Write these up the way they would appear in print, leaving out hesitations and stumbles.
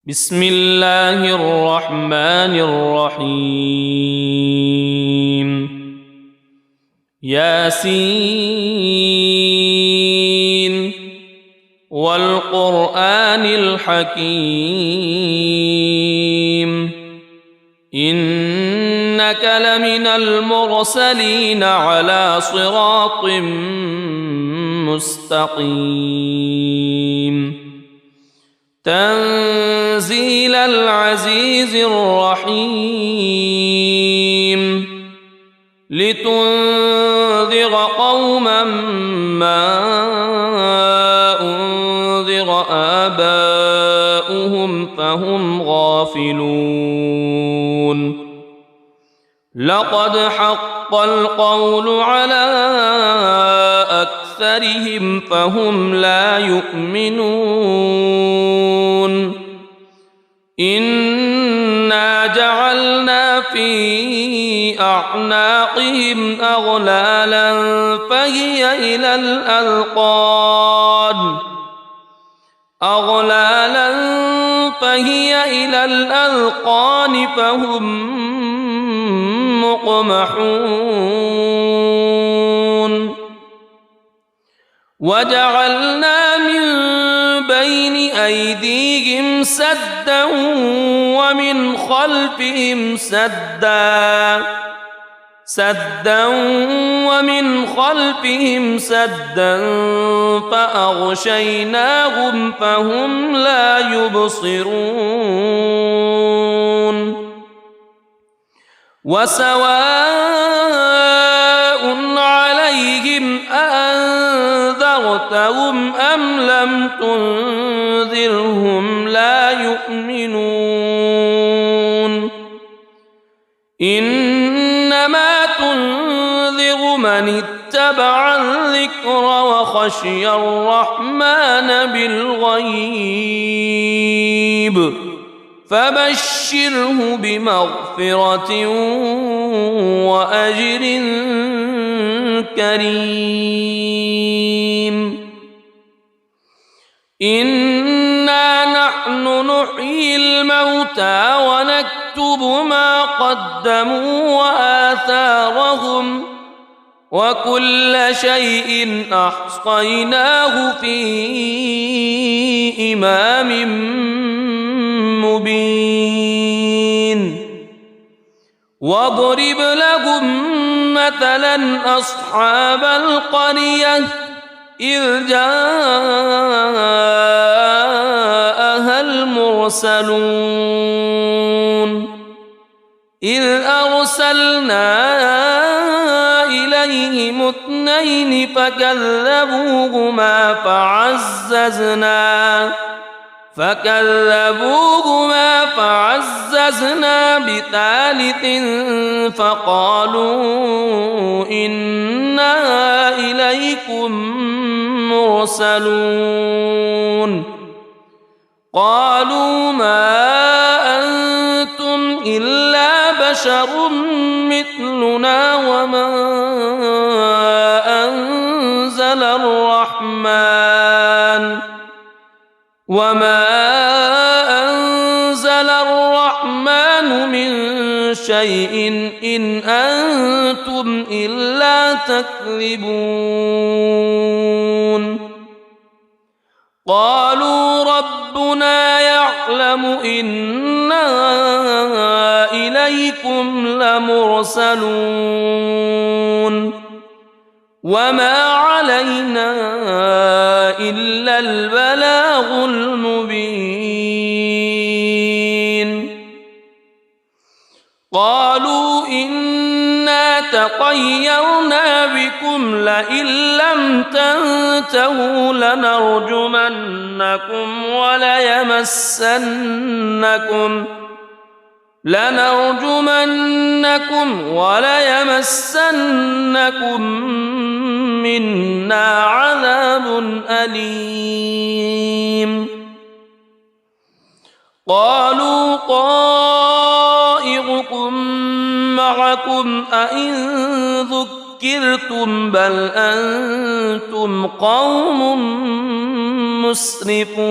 بسم الله الرحمن الرحيم ياسين والقرآن الحكيم إنك لمن المرسلين على صراط مستقيم تنزيل العزيز الرحيم لتنذر قوما ما أنذر آباؤهم فهم غافلون لقد حق القول على أكثرهم فهم لا يؤمنون إنا جعلنا في أعناقهم أغلالا فهي إلى الأذقان فهم مقمحون وجعلنا من بين أيديهم سدا ومن خلفهم سدا فأغشيناهم فهم لا يبصرون وسواء عليهم أأنذرتهم أم لم تنذرهم لا يؤمنون إنما تنذر من اتبع الذكر وخشي الرحمن بالغيب فبشره بمغفرة وأجر كريم إنا نحن نحيي الموتى ونكتب ما قدموا وآثارهم وكل شيء أحصيناه في إمام مبين واضرب لهم مثلا أصحاب القرية إذ جاءها المرسلون إذ أرسلنا إليهم اثنين فكذبوهما فعززنا بثالث فقالوا إنا إليكم مرسلون قالوا ما أنتم إلا بشر مثلنا وما أنزل الرحمن من شيء إن أنتم إلا تكذبون قالوا ربنا يعلم إنا إليكم لمرسلون وما علينا إلا البلاغ المبين قالوا إنا تطيرنا بكم لئن لم تنتهوا لنرجمنكم وليمسنكم منا عذاب أليم قالوا طائركم معكم أئن ذكرتم بل أنتم قوم مسرفون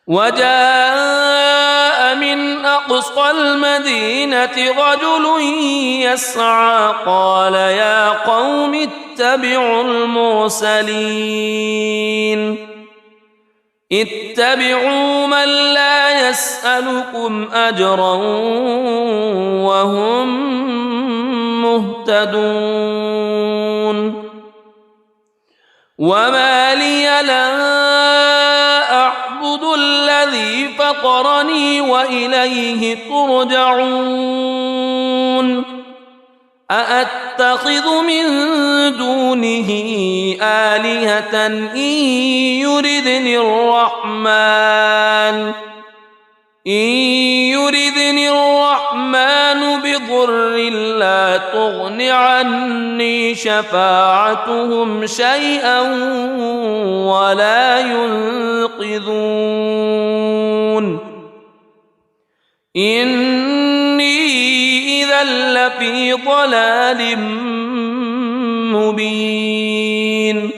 وجاء من أقصى المدينة رجل يسعى قال يا قوم اتبعوا المرسلين اتبعوا من لا يسألكم أجرا وهم مهتدون وما لي لا أعبد الذي فطرني وإليه ترجعون أأتخذ من دونه آلهة إن يردني الرحمن بضر لا تغن عني شفاعتهم شيئا ولا ينقذون إني إذا لفي ضلال مبين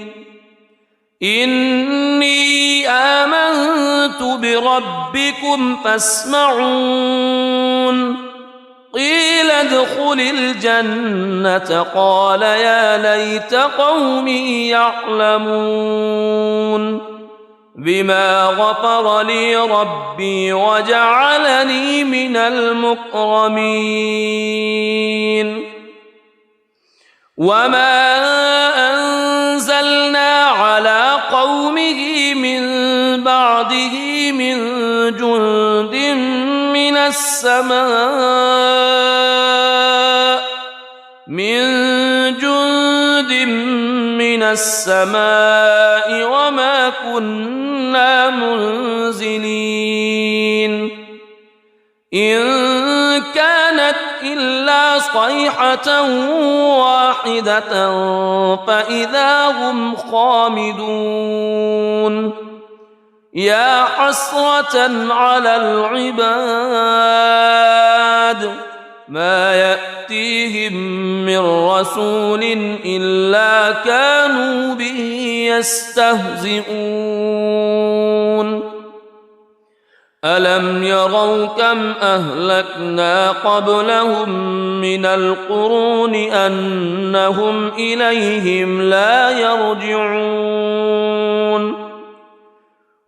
إني آمنت بربكم فاسمعون قيل ادخل الجنة قال يا ليت قومي يعلمون بما غفر لي ربي وجعلني من المكرمين وما أنزلنا على قومه من بعده من جند من السماء وما كنا منزلين إن كانت إلا صيحة واحدة فإذا هم خامدون يا حسرة على العباد ما يأتيهم من رسول إلا كانوا به يستهزئون ألم يروا كم أهلكنا قبلهم من القرون أنهم إليهم لا يرجعون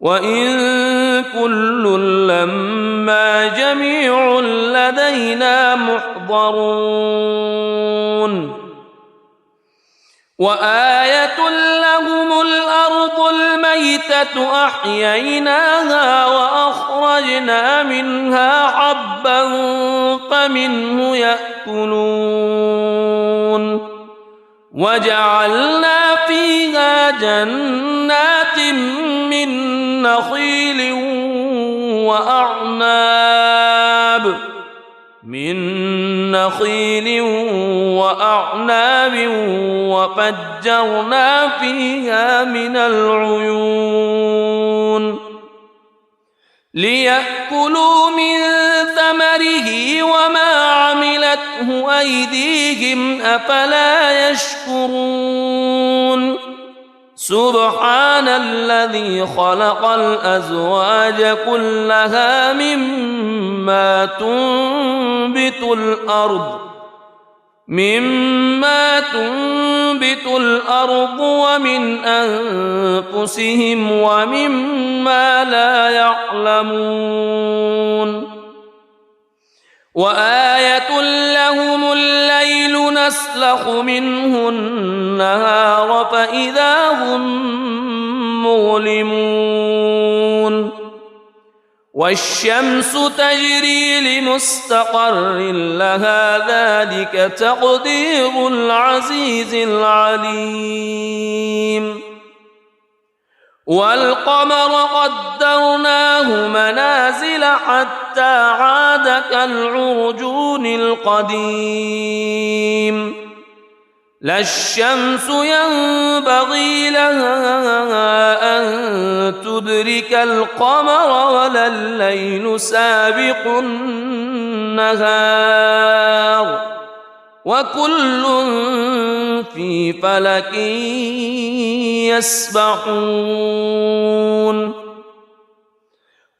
وإن كل لما جميع لدينا محضرون وآية لهم الأرض الميتة أحييناها وأخرجنا منها حبا فمنه يأكلون وجعلنا فيها جنات من نخيل وأعناب وفجرنا فيها من العيون ليأكلوا من ثمره وما عملته أيديهم أفلا يشكرون سبحان الذي خلق الأزواج كلها مما تنبت الأرض ومن أنفسهم ومما لا يعلمون وآية لهم الليل نسلخ منه النهار فإذا هم مظلمون والشمس تجري لمستقر لها ذلك تقدير العزيز العليم والقمر قدرناه منازل حتى عاد كالعرجون القديم لا الشمس ينبغي لها أن تدرك القمر ولا الليل سابق النهار وكل في فلك يسبحون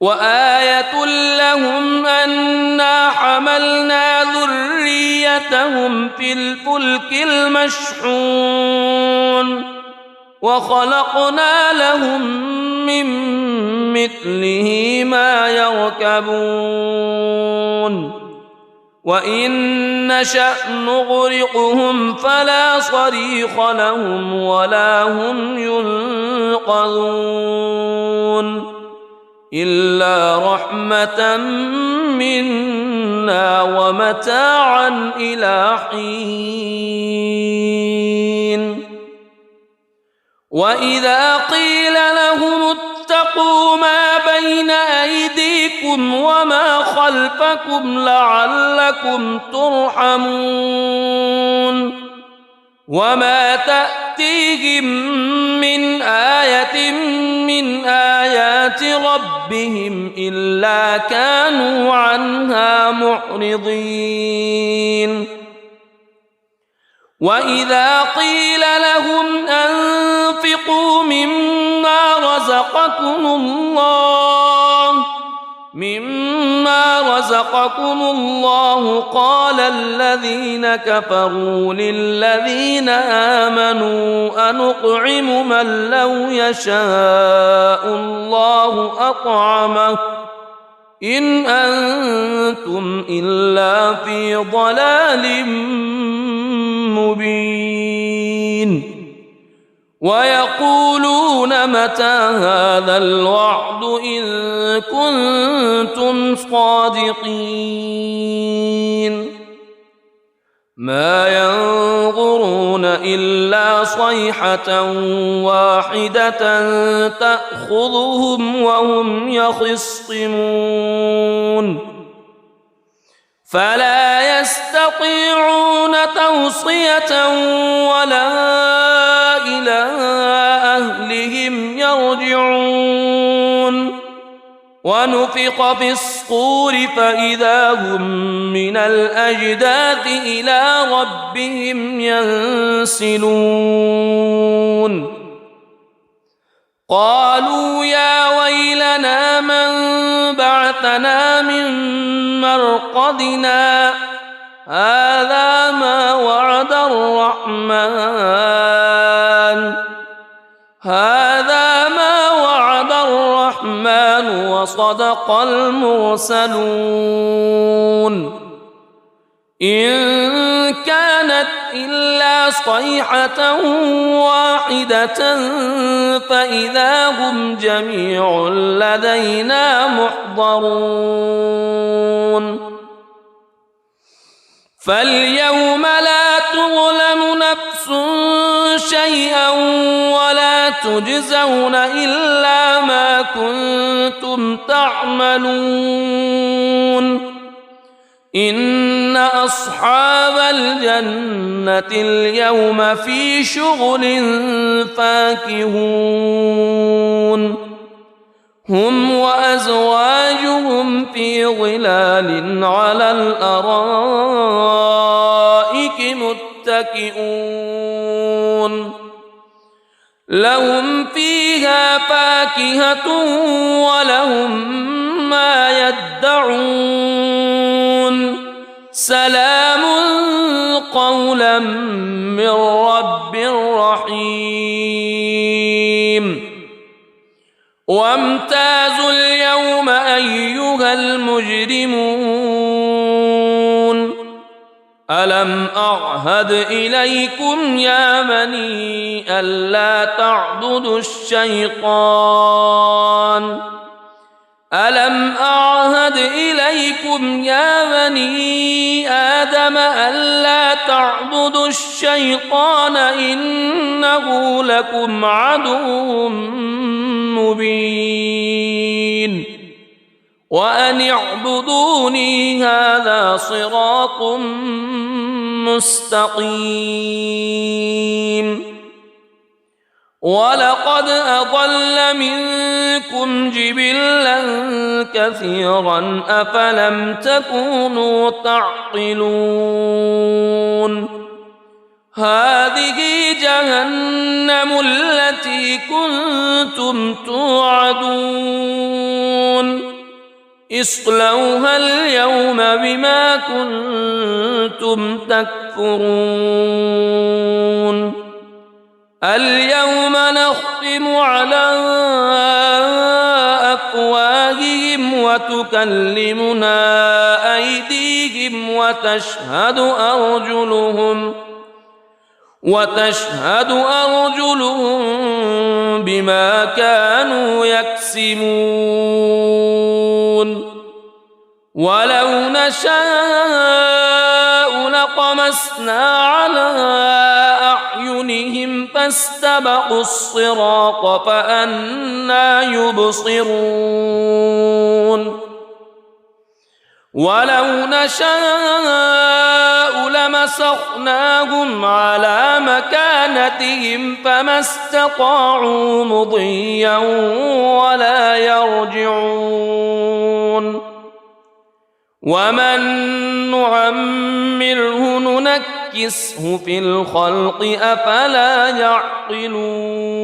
وآية لهم أنا حملنا ذريتهم في الفلك المشحون وخلقنا لهم من مثله ما يركبون وإن نشأ نغرقهم فلا صريخ لهم ولا هم ينقذون إلا رحمة منا ومتاعا إلى حين وإذا قيل لهم اتقوا ما بين أيديكم وما خلفكم لعلكم ترحمون وما تأتيهم من آية من آيات ربهم إلا كانوا عنها معرضين وإذا قيل لهم أنفقوا مما رزقكم الله قال الذين كفروا للذين آمنوا أنطعم من لو يشاء الله أطعمه إن أنتم إلا في ضلال مبين ويقولون متى هذا الوعد إن كنتم صادقين ما ينظرون إلا صيحة واحدة تأخذهم وهم يخصمون فلا يستطيعون توصية ولا إلى أهلهم يرجعون ونفخ في الصور فإذا هم من الأجداث إلى ربهم ينسلون قالوا يا ويلنا من بعثنا من مرقدنا هذا ما وعد الرحمن وصدق المرسلون إن كانت إلا صيحة واحدة فإذا هم جميع لدينا محضرون فاليوم لا تظلم نفس شيئا ولا تجزون إلا ما كنتم تعملون إن أصحاب الجنة اليوم في شغل فاكهون هم وأزواجهم في ظلال على الأرائك متكئون لهم فيها فاكهة ولهم ما يدعون سلام قولا من رب رحيم وامتازوا اليوم أيها المجرمون ألم أعهد إليكم يا بني ألا تعبدوا الشيطان ألم أعهد إليكم يا بني آدم ألا تعبدوا الشيطان إنه لكم عدو مبين وأن اعبدوني هذا صراط مستقيم ولقد أضل منكم جبلا كثيرا أفلم تكونوا تعقلون هذه جهنم التي كنتم توعدون اصلوها اليوم بما كنتم تكفرون اليوم نختم على أفواههم وتكلمنا أيديهم وتشهد أرجلهم بما كانوا يكسبون ولو نشاء لطمسنا على أعينهم فاستبقوا الصراط فأنى يبصرون ولو نشاء لمسخناهم على مكانتهم فما استطاعوا مضيا ولا يرجعون ومن نعمره ننكسه في الخلق أفلا يعقلون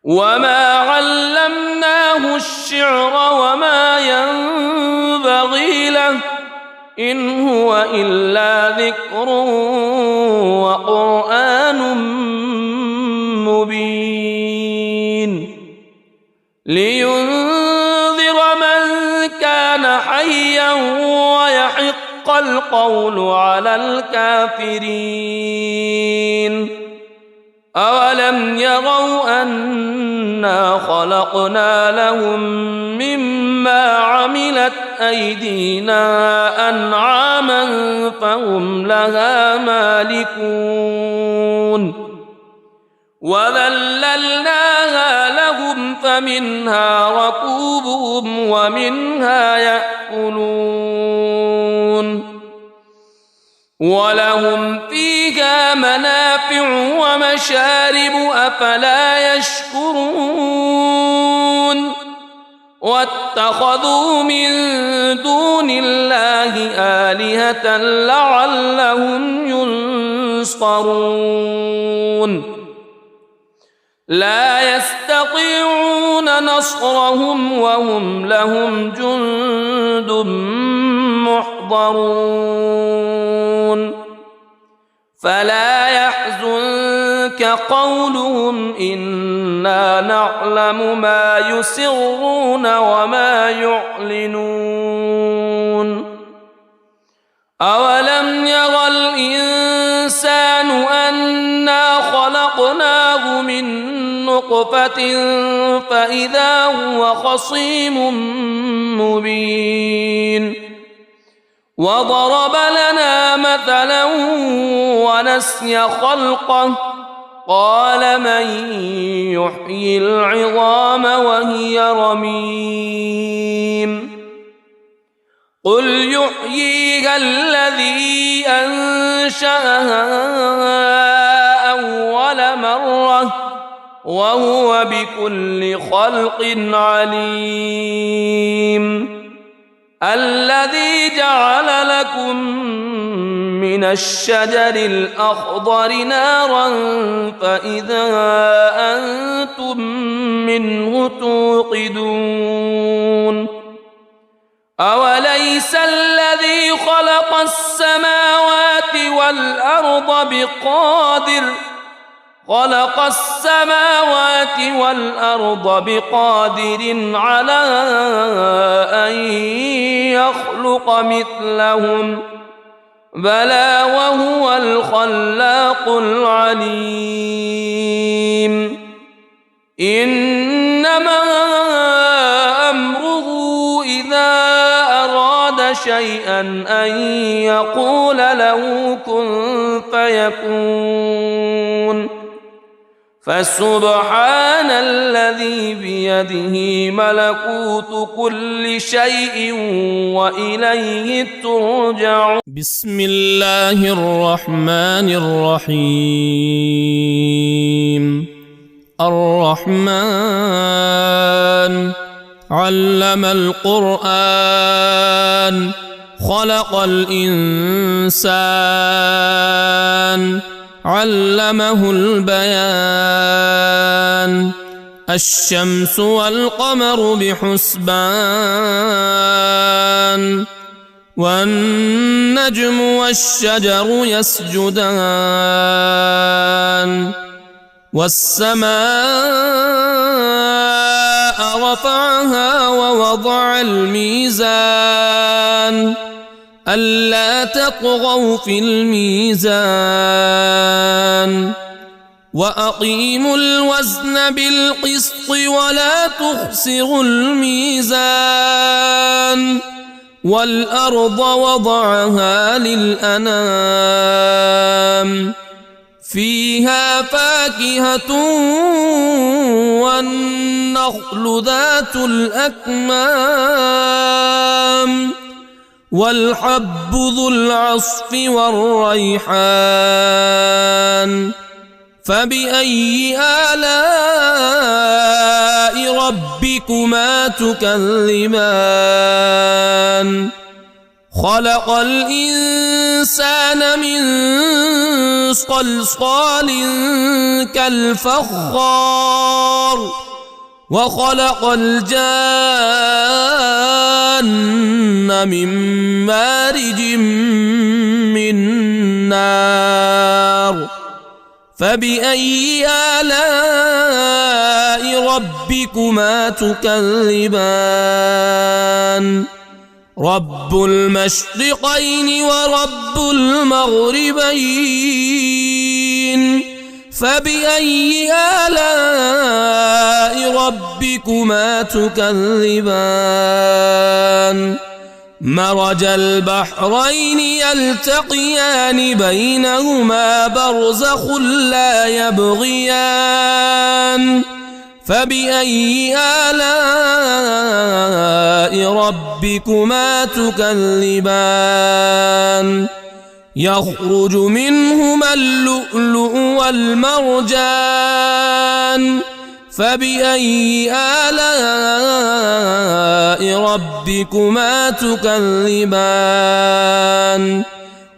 وما علمناه الشعر وما ينبغي له إن هو إلا ذكر وقرآن مبين لينذر من كان حيا ويحق القول على الكافرين أولم يروا أنا خلقنا لهم مما عملت أيدينا أنعاما فهم لها مالكون وذللناها لهم فمنها ركوبهم ومنها يأكلون ولهم فيها منافع ومشارب أفلا يشكرون واتخذوا من دون الله آلهة لعلهم ينصرون لا يستطيعون نصرهم وهم لهم جند محضرون فلا يحزنك قولهم إنا نعلم ما يسرون وما يعلنون أولم ير الإنسان أنا خلقناه من نطفة فإذا هو خصيم مبين وضرب لنا مثلا ونسي خلقه قال من يحيي العظام وهي رميم قل يحييها الذي أنشأها أول مرة وهو بكل خلق عليم الذي جعل لكم من الشجر الأخضر نارا فإذا أنتم منه توقدون أوليس الذي خلق السماوات والأرض بقادر على أن يخلق مثلهم بلى وهو الخلاق العليم إنما أمره إذا أراد شيئا أن يقول له كن فيكون فسبحان الذي بيده ملكوت كل شيء وإليه ترجعون بسم الله الرحمن الرحيم الرحمن علم القرآن خلق الإنسان علمه البيان الشمس والقمر بحسبان والنجم والشجر يسجدان والسماء رفعها ووضع الميزان ألا تطغوا في الميزان وأقيموا الوزن بالقسط ولا تخسروا الميزان والأرض وضعها للأنام فيها فاكهة والنخل ذات الأكمام والحب ذو العصف والريحان فبأي آلاء ربكما تكذبان خلق الإنسان من صلصال كالفخار وخلق الجان من مارج من نار فبأي آلاء ربكما تكذبان رب المشرقين ورب المغربين فبأي آلاء ربكما تكذبان مرج البحرين يلتقيان بينهما برزخ لا يبغيان فبأي آلاء ربكما تكذبان يخرج منهما اللؤلؤ والمرجان فبأي آلاء ربكما تكذبان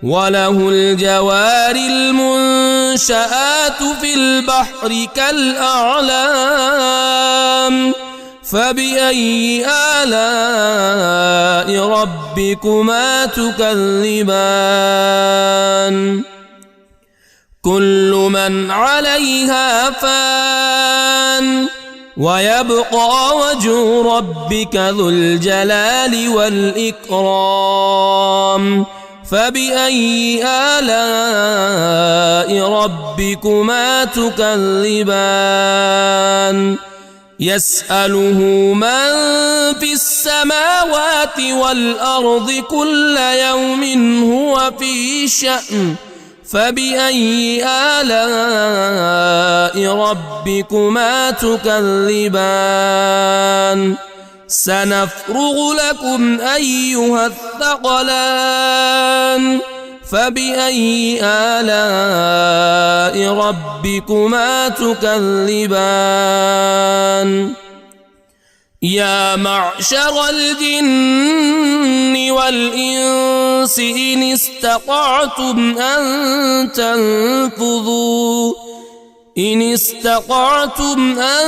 وله الجوار المنشآت في البحر كالأعلام فبأي آلاء ربكما تكذبان كل من عليها فان ويبقى وجه ربك ذو الجلال والإكرام فبأي آلاء ربكما تكذبان يسأله من في السماوات والأرض كل يوم هو في شأن فبأي آلاء ربكما تكذبان سنفرغ لكم أيها الثقلان فبأي آلاء ربكما تكذبان يا معشر الجن والإنس إن استطعتم أن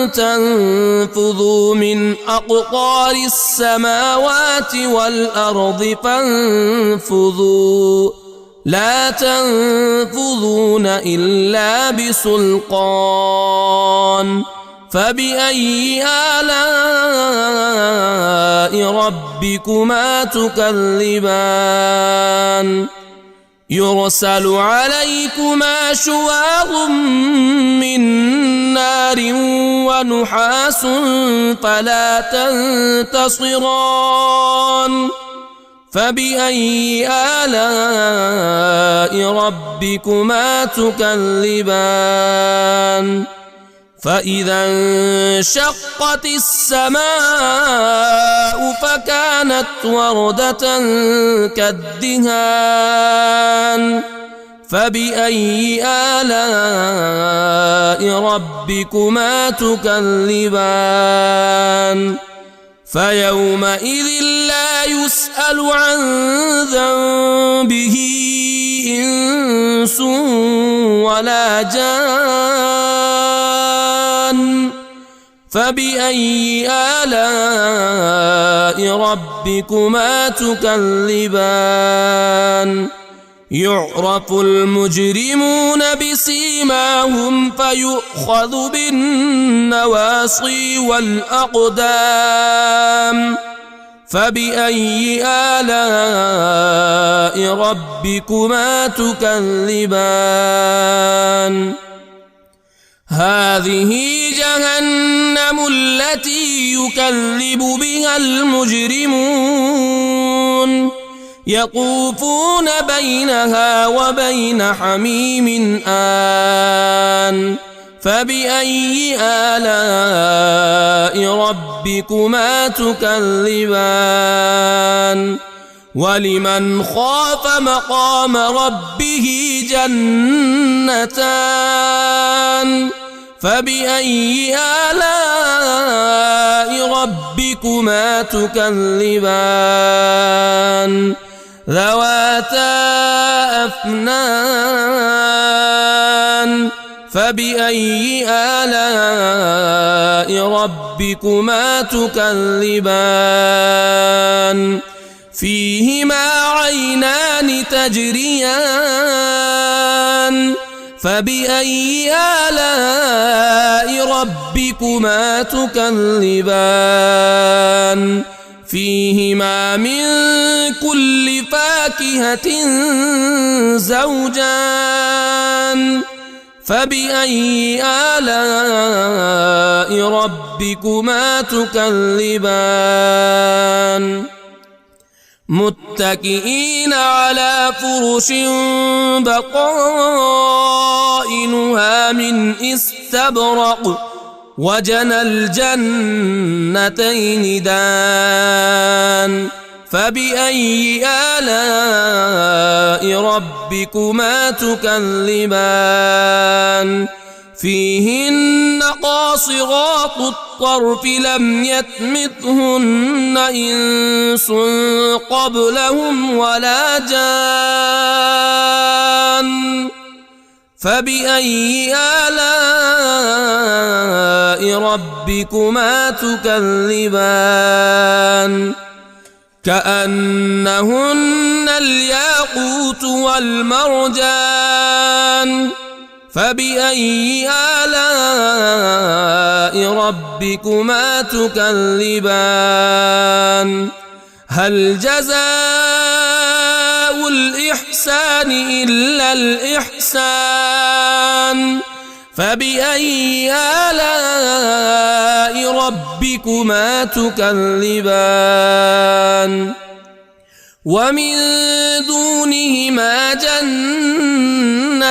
تنفذوا من أقطار السماوات والأرض فانفذوا لا تنفذون إلا بسلطان فبأي آلاء ربكما تكذبان يرسل عليكما شواظ من نار ونحاس فلا تنتصران فبأي آلاء ربكما تكذبان فإذا انشقت السماء فكانت وردة كالدهان فبأي آلاء ربكما تكذبان فيومئذ لا يسأل عن ذنبه إنس ولا جان فبأي آلاء ربكما تكذبان يعرف المجرمون بسيماهم فيؤخذ بالنواصي والأقدام فبأي آلاء ربكما تكذبان هذه جهنم التي يكذب بها المجرمون يطوفون بينها وبين حميم آن فبأي آلاء ربكما تكذبان ولمن خاف مقام ربه جنتان فبأي آلاء ربكما تكذبان ذواتا أفنان فبأي آلاء ربكما تكذبان فيهما عينان تجريان فبأي آلاء ربكما تكذبان فيهما من كل فاكهة زوجان فبأي آلاء ربكما تكذبان متكئين على فرش بطائنها من استبرق وجنى الجنتين دان فبأي آلاء ربكما تكذبان فيهن قاصرات الطرف لم يطمثهن إنس قبلهم ولا جان فبأي آلاء ربكما تكذبان كأنهن الياقوت والمرجان فبأي آلاء ربكما تكذبان هل جزاء الإحسان إلا الإحسان فبأي آلاء ربكما تكذبان ومن دونهما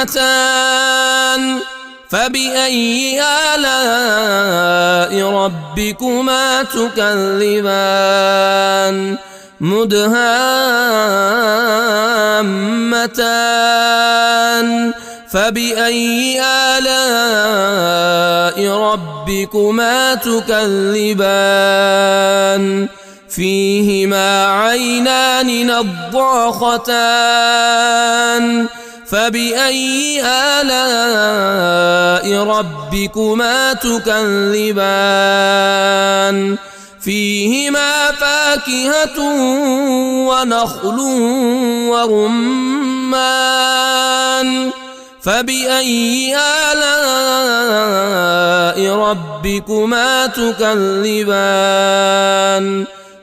جنتان فبأي آلاء ربكما تكذبان مدهامتان فبأي آلاء ربكما تكذبان فيهما عينان نضاختان فبأي آلاء ربكما تكذبان فيهما فاكهة ونخل ورمان فبأي آلاء ربكما تكذبان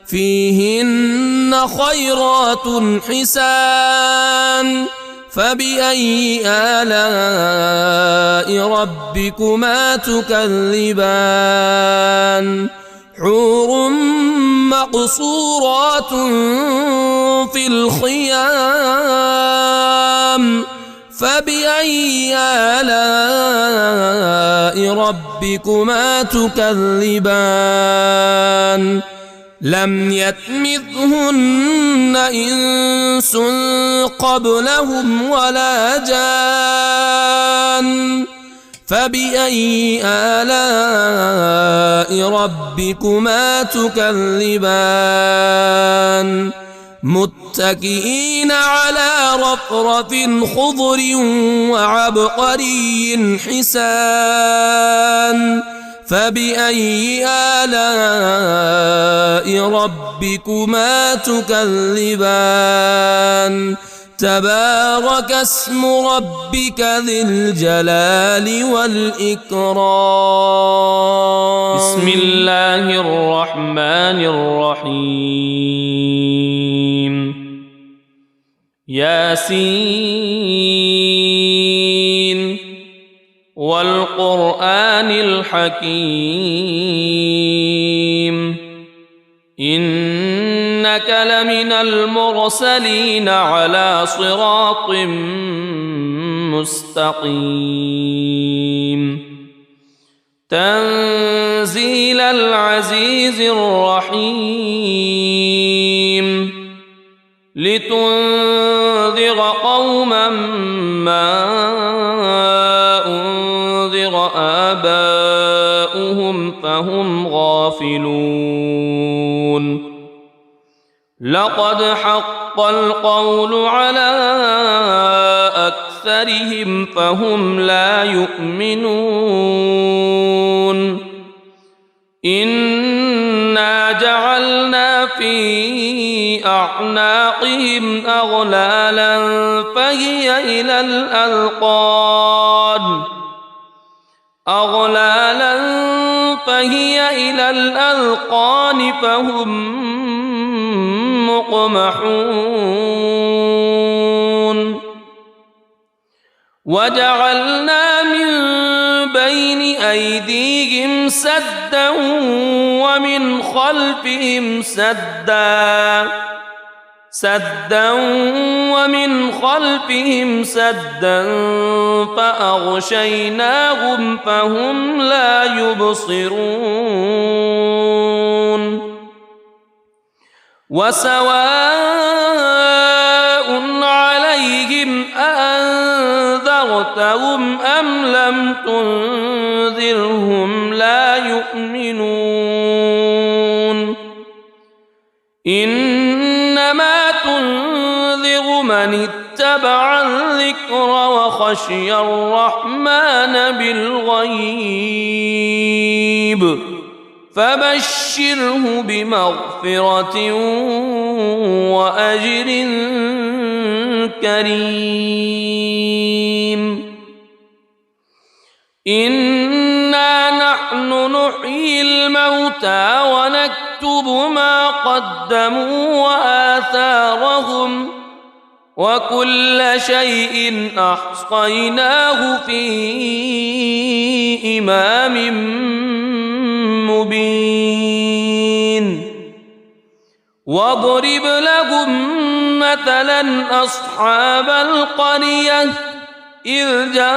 فيهن خيرات حسان فبأي آلاء ربكما تكذبان حور مقصورات في الخيام فبأي آلاء ربكما تكذبان لم يطمثهن إنس قبلهم ولا جان فبأي آلاء ربكما تكذبان متكئين على رفرف خضر وعبقري حسان فبأي آلاء ربكما تكذبان تبارك اسم ربك ذي الجلال والإكرام بسم الله الرحمن الرحيم ياسين والقرآن الحكيم إنك لمن المرسلين على صراط مستقيم تنزيل العزيز الرحيم لتنذر قوما ما أنذر آباؤهم فهم غافلون لقد حق القول على أكثرهم فهم لا يؤمنون إنا جعلنا في أعناقهم أغلالا فهي إلى الأذقان فهم مقمحون وجعلنا من بين أيديهم سدا ومن خلفهم سدا فأغشيناهم فهم لا يبصرون وسواء عليهم أأنذرتهم أم لم تنذرهم لا يؤمنون إنما تنذر من اتبع الذكر وخشي الرحمن بالغيب فبشره بمغفرة وأجر كريم إنا نحن نحيي الموتى ونكتب ما قدموا وآثارهم وكل شيء أحصيناه في إمام مبين واضرب لهم مثلا أصحاب القرية إذ جاءها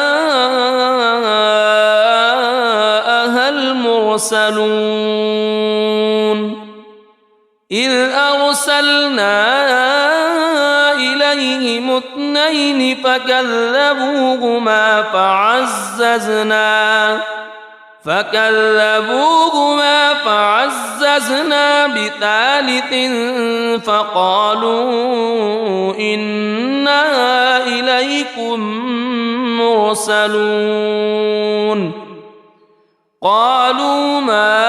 المرسلون إذ أرسلنا إليهم اثنين فكذبوهما فعززنا بثالث فقالوا إنا إليكم مرسلون قالوا ما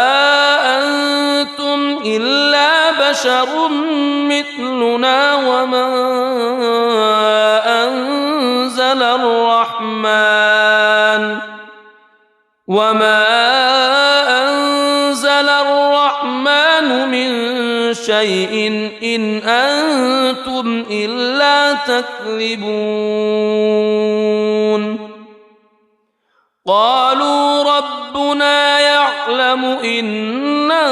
أنتم إلا بشر مثلنا وما أنزل الرحمن من شيء إن أنتم إلا تكذبون قالوا ربنا يعلم إنا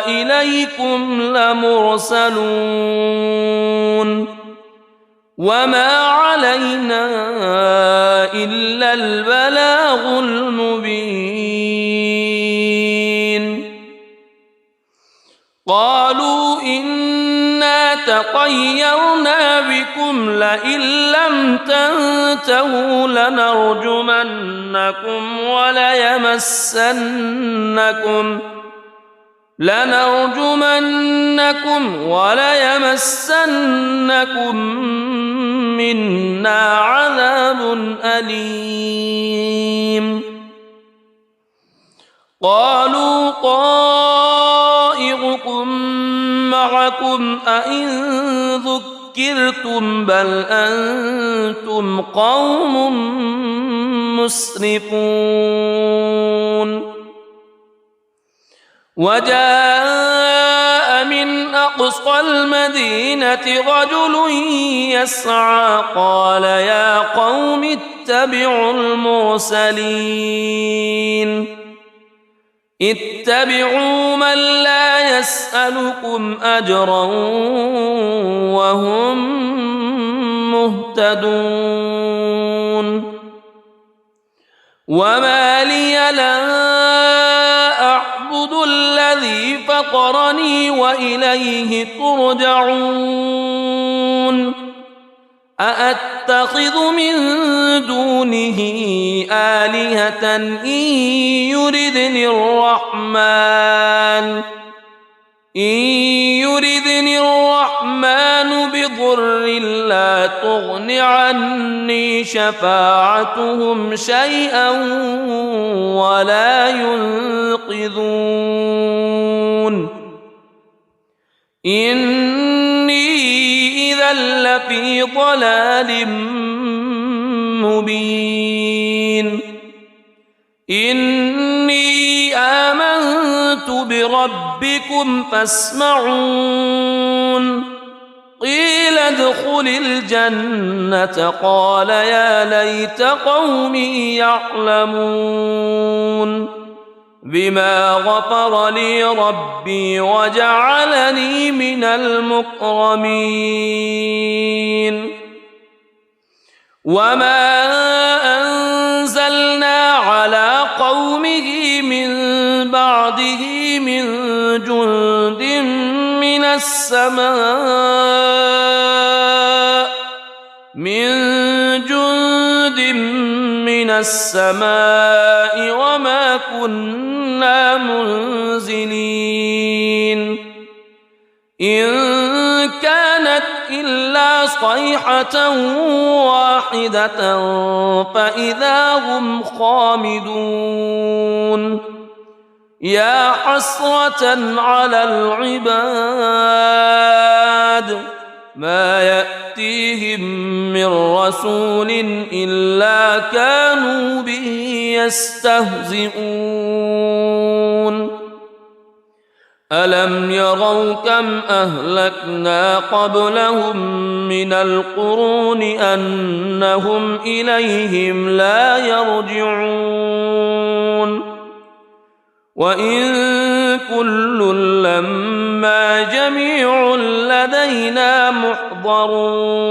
إليكم لمرسلون وما علينا إلا البلاغ المبين قالوا إنا تطيرنا بكم لئن لم تنتهوا لنرجمنكم وليمسنكم منا عذاب أليم قالوا طائركم معكم أئن ذكرتم بل أنتم قوم مسرفون وجاء من أقصى المدينة رجل يسعى قال يا قوم اتبعوا المرسلين اتبعوا من لا يسألكم أجرا وهم مهتدون وما لي لا أعبد الذي فطرني وإليه ترجعون أأتخذ من دونه آلهة إن يردني الرحمن بضر لا تغن عني شفاعتهم شيئا ولا ينقذون إني إذا لفي ضلال مبين إني آمنت بربكم فاسمعون قيل ادخل الجنة قال يا ليت قومي يعلمون بما غفر لي ربي وجعلني من المكرمين وما أنزلنا على قومه من بعده من جند من السماء وما كنا منزلين إن كانت إلا صيحة واحدة فإذا هم خامدون يا حسرة على العباد ما يأتيهم من رسول إلا كانوا به يستهزئون ألم يروا كم أهلكنا قبلهم من القرون أنهم إليهم لا يرجعون وإن كل لما جميع لدينا محضرون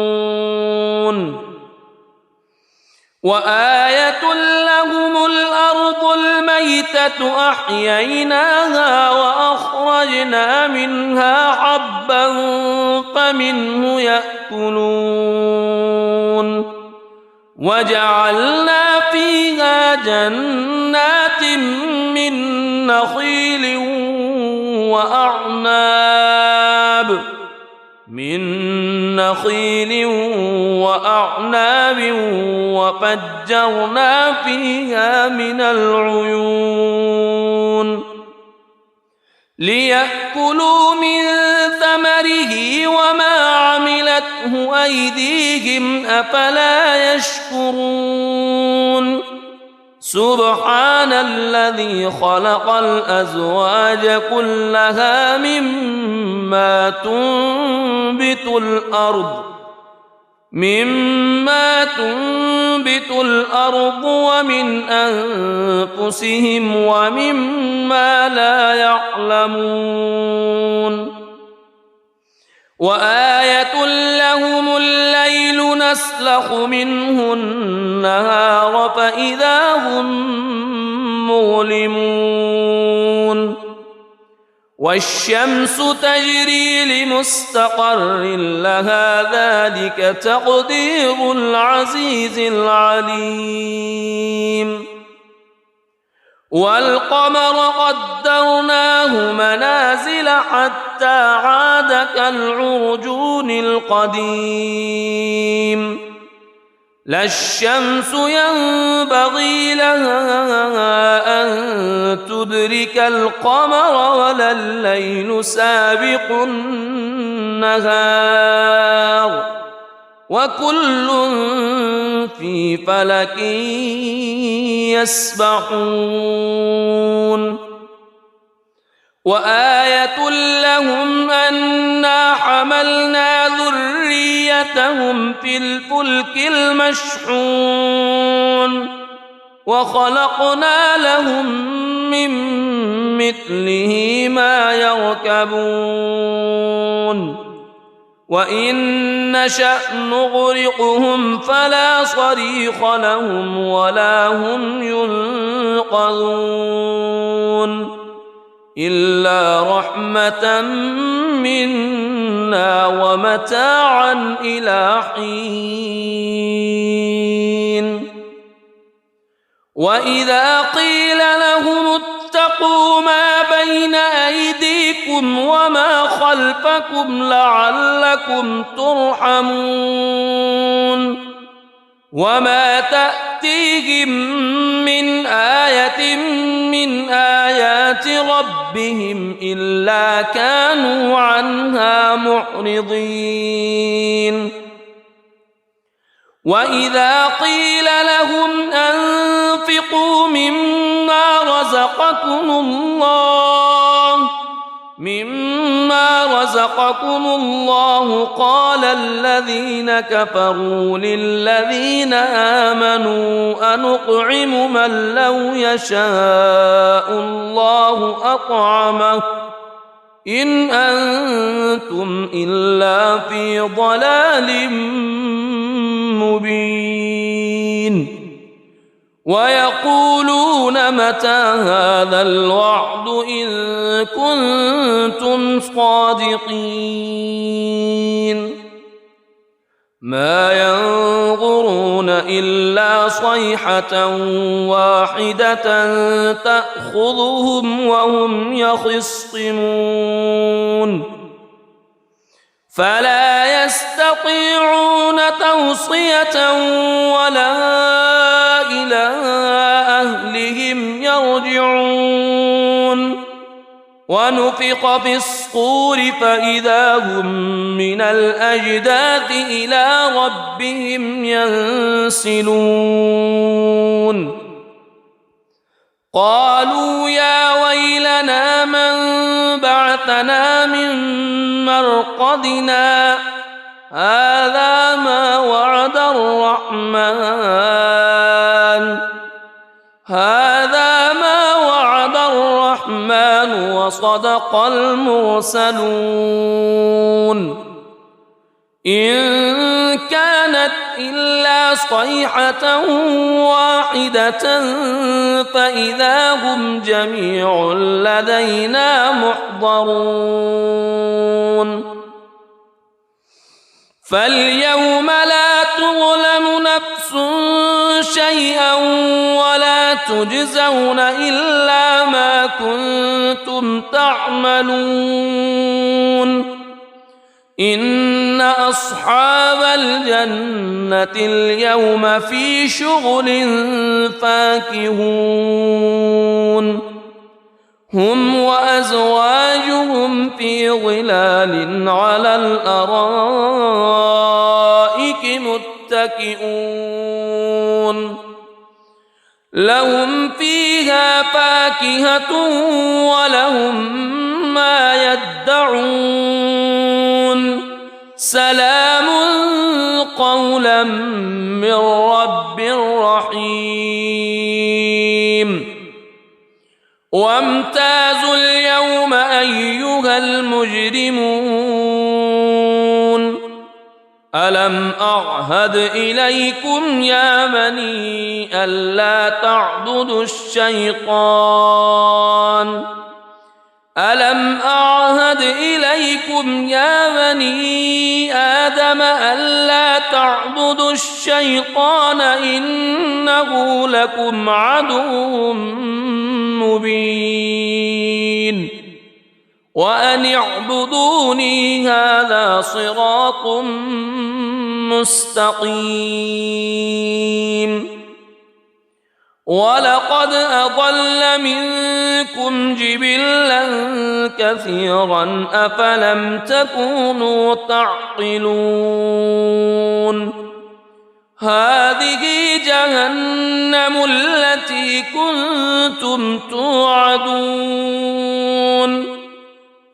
وآية لهم الأرض الميتة أحييناها وأخرجنا منها حبا فمنه يأكلون وجعلنا فيها جنات من نخيل وأعناب وفجرنا فيها من العيون ليأكلوا من ثمره وما عملته أيديهم أفلا يشكرون سبحان الذي خلق الأزواج كلها مما تنبت الأرض ومن أنفسهم ومما لا يعلمون وآية لهم الليل نسلخ منه النهار فإذا هم مظلمون والشمس تجري لمستقر لها ذلك تقدير العزيز العليم والقمر قدرناه منازل حتى عاد كالعرجون القديم لا الشمس ينبغي لها أن تدرك القمر ولا الليل سابق النهار وكل في فلك يسبحون وآية لهم أنا حملنا ذريتهم في الفلك المشحون وخلقنا لهم من مثله ما يركبون وإن نشأ نغرقهم فلا صريخ لهم ولا هم ينقذون إلا رحمة منا ومتاعا إلى حين وإذا قيل لهم اتقوا ما بين أيديكم وما خلفكم لعلكم ترحمون وما تأتيهم من آية من آيات ربهم إلا كانوا عنها معرضين وإذا قيل لهم أنفقوا مما رزقكم الله قال الذين كفروا للذين آمنوا أنطعم من لو يشاء الله أطعمه إن أنتم إلا في ضلال مبين ويقولون متى هذا الوعد إن كنتم صادقين ما ينظرون إلا صيحة واحدة تأخذهم وهم يخصمون فلا يستطيعون توصية ولا إلى أهلهم يرجعون ونفخ في الصور فإذا هم من الأجداث إلى ربهم ينسلون قالوا يا ويلنا من بعثنا من مرقدنا هذا ما وعد الرحمن وصدق المرسلون إن كانت إلا صيحة واحدة فإذا هم جميع لدينا محضرون فاليوم لا تظلم نفس شيئا ولا تجزون إلا ما كنتم تعملون إن أصحاب الجنة اليوم في شغل فاكهون هم وأزواجهم في ظلال على الأرائك متكئون لهم فيها فاكهة ولهم ما يدعون سلام قولا من رب رحيم وامتازوا اليوم أيها المجرمون ألم أعهد إليكم يا بني ألا تعبدوا الشيطان ألم أعهد إليكم يا بني آدم ألا تعبدوا الشيطان إنه لكم عدو مبين وأن اعبدوني هذا صراط مستقيم ولقد أضل منكم جبلا كثيرا أفلم تكونوا تعقلون هذه جهنم التي كنتم توعدون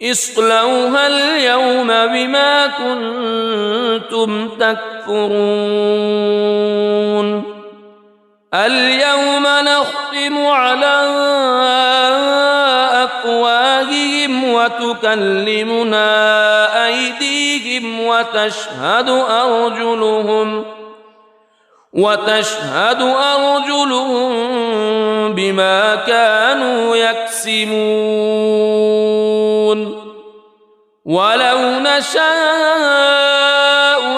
اصلوها اليوم بما كنتم تكفرون اليوم نختم على أفواههم وتكلمنا أيديهم وتشهد أرجلهم بما كانوا يكسبون ولو نشاء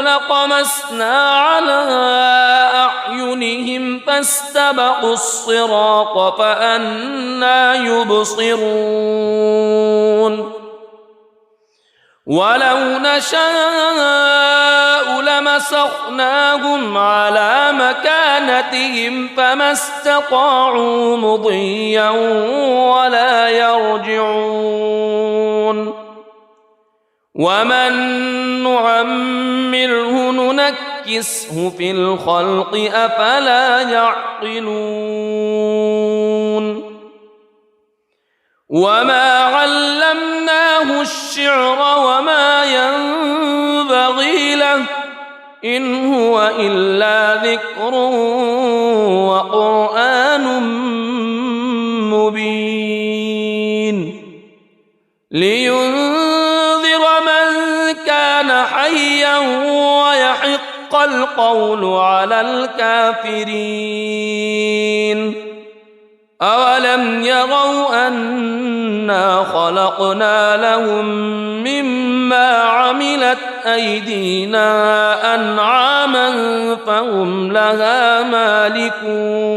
لطمسنا على أعينهم فاستبقوا الصراط فأنى يبصرون ولو نشاء لمسخناهم على مكانتهم فما استطاعوا مضيا ولا يرجعون ومن نعمره ننكسه في الخلق أفلا يعقلون وما علمناه الشعر وما ينبغي له إن هو إلا ذكر وقرآن مبين لينذر من كان حيا ويحق القول على الكافرين أولم يروا أنا خلقنا لهم مما عملت أيدينا أنعاما فهم لها مالكون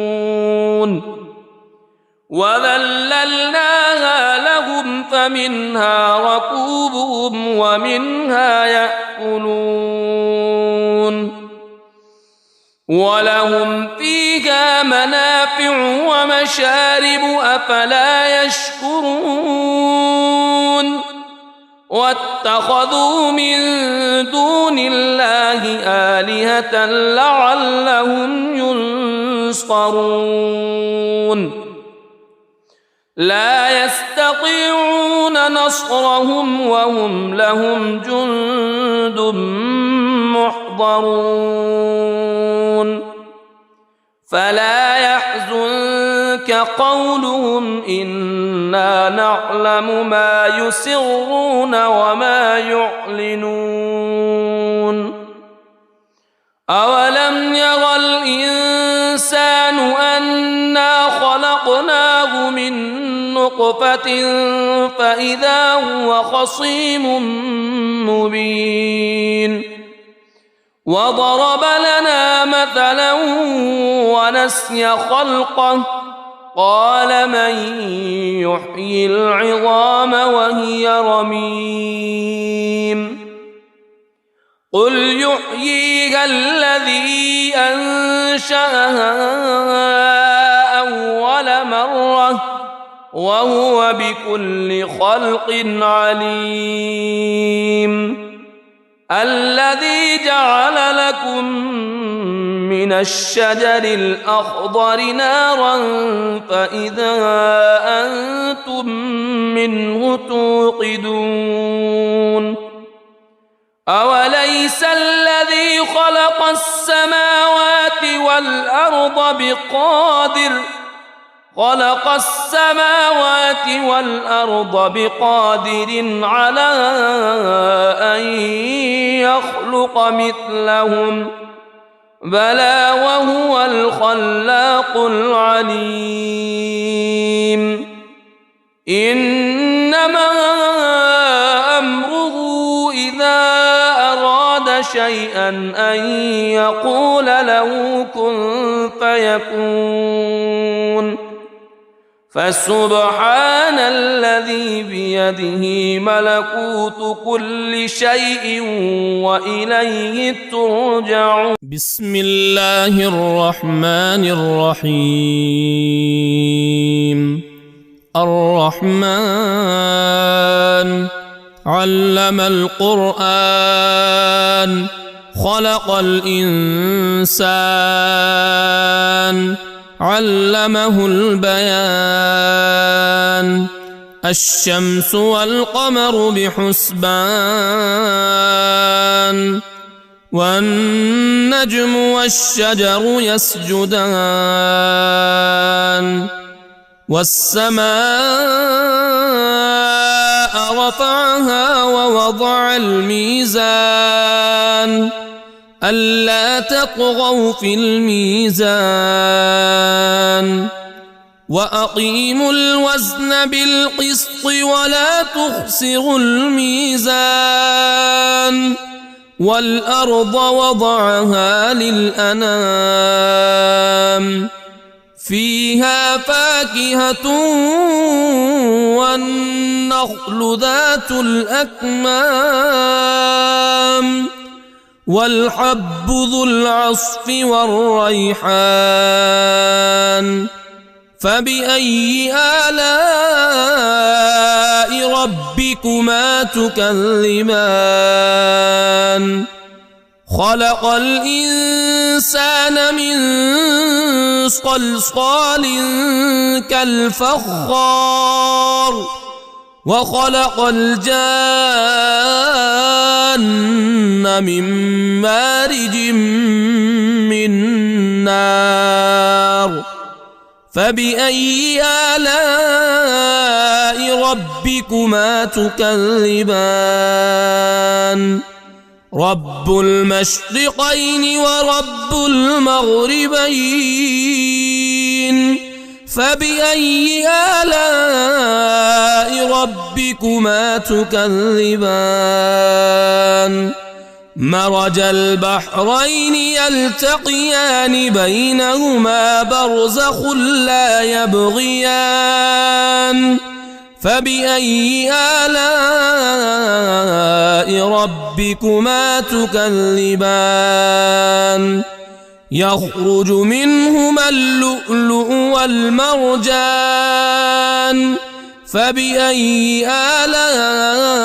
وذللناها لهم فمنها ركوبهم ومنها يأكلون ولهم فيها منافع ومشارب أفلا يشكرون واتخذوا من دون الله آلهة لعلهم ينصرون لا يستطيعون نصرهم وهم لهم جند محضرون فلا يحزنك قولهم إنا نعلم ما يسرون وما يعلنون أولم يرى الإنسان أنا خلقناه من نطفة فإذا هو خصيم مبين وضرب لنا مثلا ونسي خلقه قال من يحيي العظام وهي رميم قل يحييها الذي أنشأها أول مرة وهو بكل خلق عليم الذي جعل لكم من الشجر الأخضر نارا فإذا أنتم منه توقدون أوليس الذي خلق السماوات والأرض بقادر على أن يخلق مثلهم بلى وهو الخلاق العليم إنما أمره إذا أراد شيئا أن يقول له كن فيكون فسبحان الذي بيده ملكوت كل شيء وإليه ترجعون. بسم الله الرحمن الرحيم. الرحمن علم القرآن خلق الإنسان علمه البيان. الشمس والقمر بحسبان والنجم والشجر يسجدان. والسماء رفعها ووضع الميزان ألا تطغوا في الميزان وأقيموا الوزن بالقسط ولا تخسروا الميزان. والأرض وضعها للأنام فيها فاكهة والنخل ذات الأكمام والحب ذو العصف والريحان. فبأي آلاء ربكما تكذبان. خلق الإنسان من صلصال كالفخار وخلق الجان من مارج من نار. فبأي آلاء ربكما تكذبان. رب المشرقين ورب المغربين. فبأي آلاء ربكما تكذبان. مرج البحرين يلتقيان بينهما برزخ لا يبغيان. فبأي آلاء ربكما تكذبان. يخرج منهما اللؤلؤ والمرجان. فبأي آلاء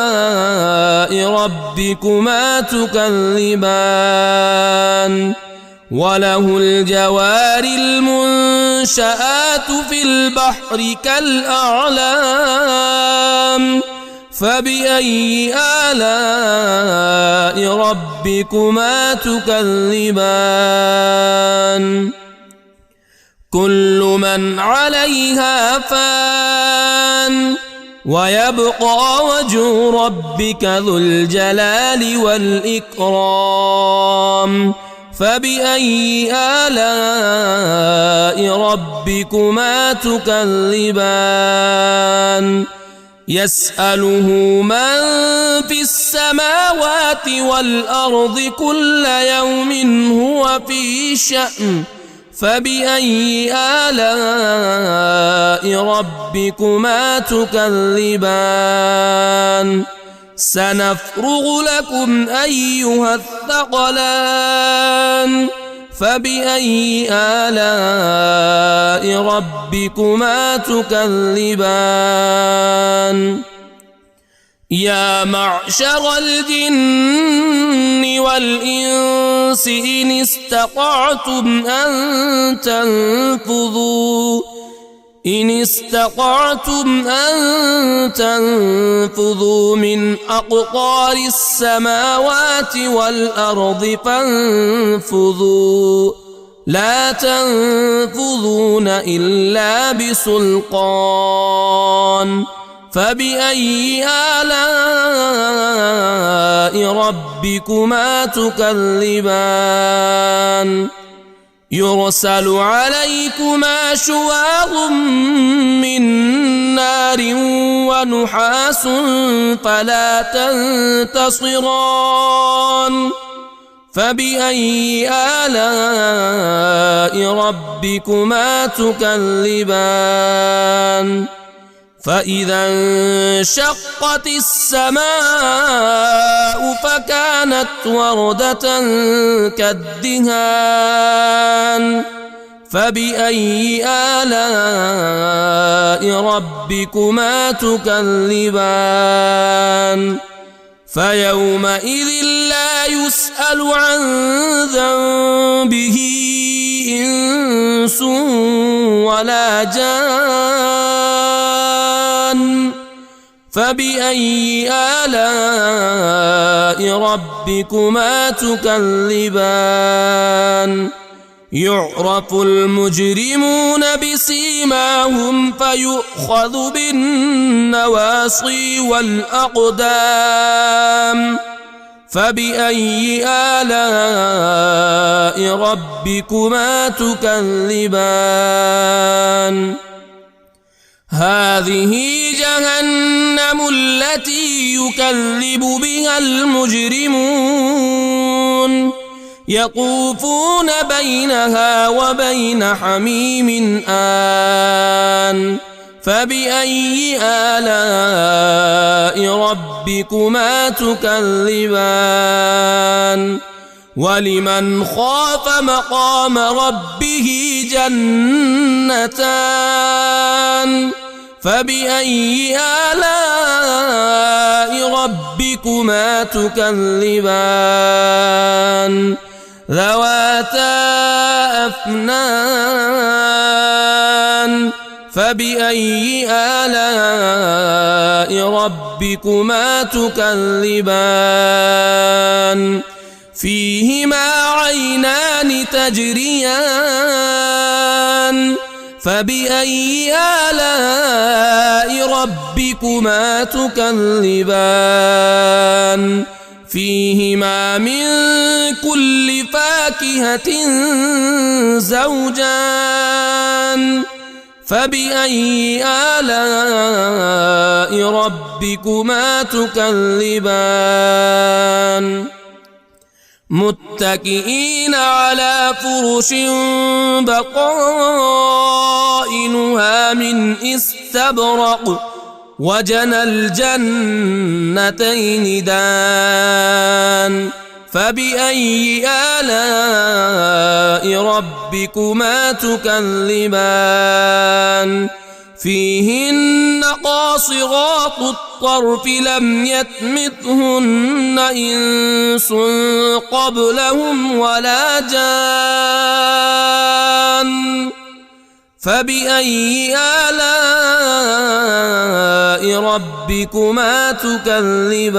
ربكما تكذبان. وله الجوار المنشآت في البحر كالأعلام. فبأي آلاء ربكما تكذبان. كل من عليها فان ويبقى وجه ربك ذو الجلال والإكرام. فبأي آلاء ربكما تكذبان. يسأله من في السماوات والأرض كل يوم هو في شأن. فبأي آلاء ربكما تكذبان. سنفرغ لكم أيها الثقلان. فبأي آلاء ربكما تكذبان. يا معشر الجن والإنس إن استطعتم أن تنفذوا من أقطار السماوات والأرض فانفذوا لا تنفذون إلا بسلطان. فبأي آلاء ربكما تكذبان. يرسل عليكما شواظ من نار ونحاس فلا تنتصران. فبأي آلاء ربكما تكذبان فإذا انشقت السماء فكانت وردة كالدهان فبأي آلاء ربكما تكذبان فيومئذ لا يسأل عن ذنبه إنس ولا جان فبأي آلاء ربكما تكذبان يعرف المجرمون بسيماهم فيؤخذ بالنواصي والأقدام فبأي آلاء ربكما تكذبان هذه جهنم التي يكذب بها المجرمون يطوفون بينها وبين حميم آن فبأي آلاء ربكما تكذبان ولمن خاف مقام ربه جنتان فبأي آلاء ربكما تكذبان ذواتا أفنان فبأي آلاء ربكما تكذبان فيهما عينان تجريان فبأي آلاء ربكما تكذبان فيهما من كل فاكهة زوجان فبأي آلاء ربكما تكذبان متكئين على فرش بطائنها من استبرق وجنى الجنتين دان فبأي آلاء ربكما تكذبان فيهن قاصرات الطرف لم يطمثهن إنس قبلهم ولا جان فبأي آلاء ربكما تكذبان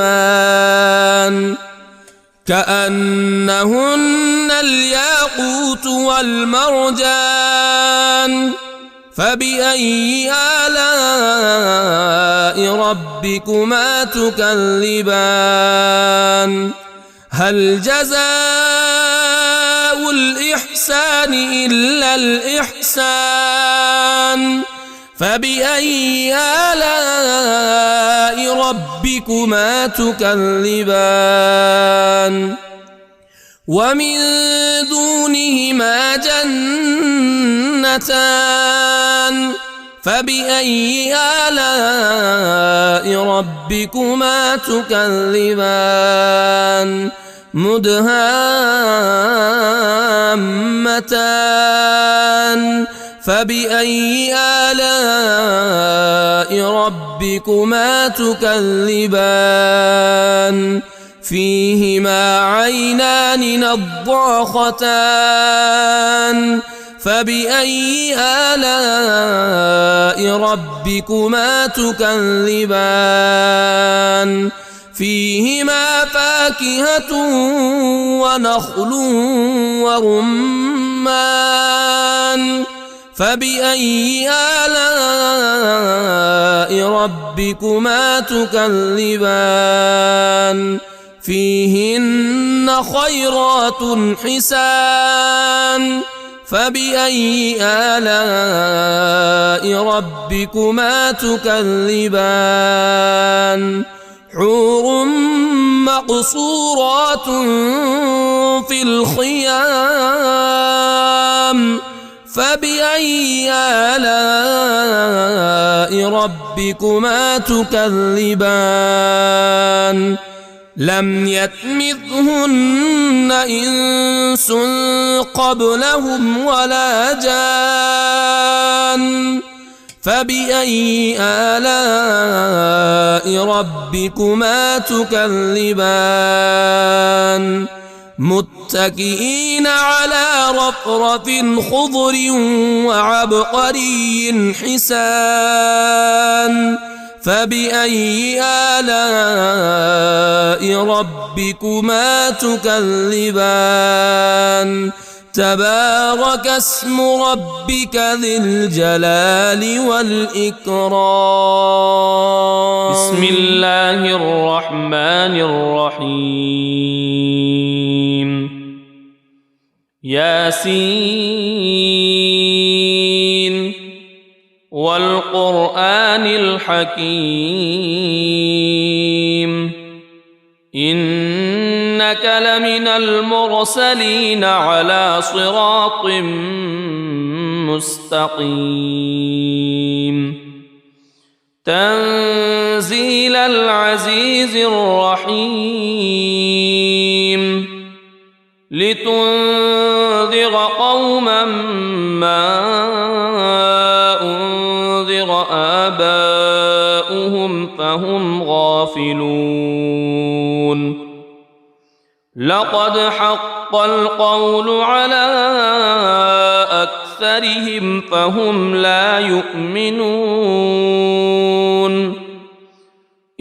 كأنهن الياقوت والمرجان فبأي آلاء ربكما تكذبان هل جزاء الإحسان إلا الإحسان فبأي آلاء ربكما تكذبان ومن دونهما جنتان فبأي آلاء ربكما تكذبان مدهامتان فبأي آلاء ربكما تكذبان فيهما عينان نضاختان فبأي آلاء ربكما تكذبان فيهما فاكهة ونخل ورمان فبأي آلاء ربكما تكذبان فيهن خيرات حسان فبأي آلاء ربكما تكذبان حور مقصورات في الخيام فبأي آلاء ربكما تكذبان لم يطمثهن إنس قبلهم ولا جان فبأي آلاء ربكما تكذبان متكئين على رفرف خضر وعبقري حسان فبأي آلاء ربكما تكذبان تبارك اسم ربك ذي الجلال والإكرام بسم الله الرحمن الرحيم ياسين والقرآن الحكيم إنك لمن المرسلين على صراط مستقيم تنزيل العزيز الرحيم لتنذر قوما ما أنذر آباؤهم فهم غافلون لقد حق القول على أكثرهم فهم لا يؤمنون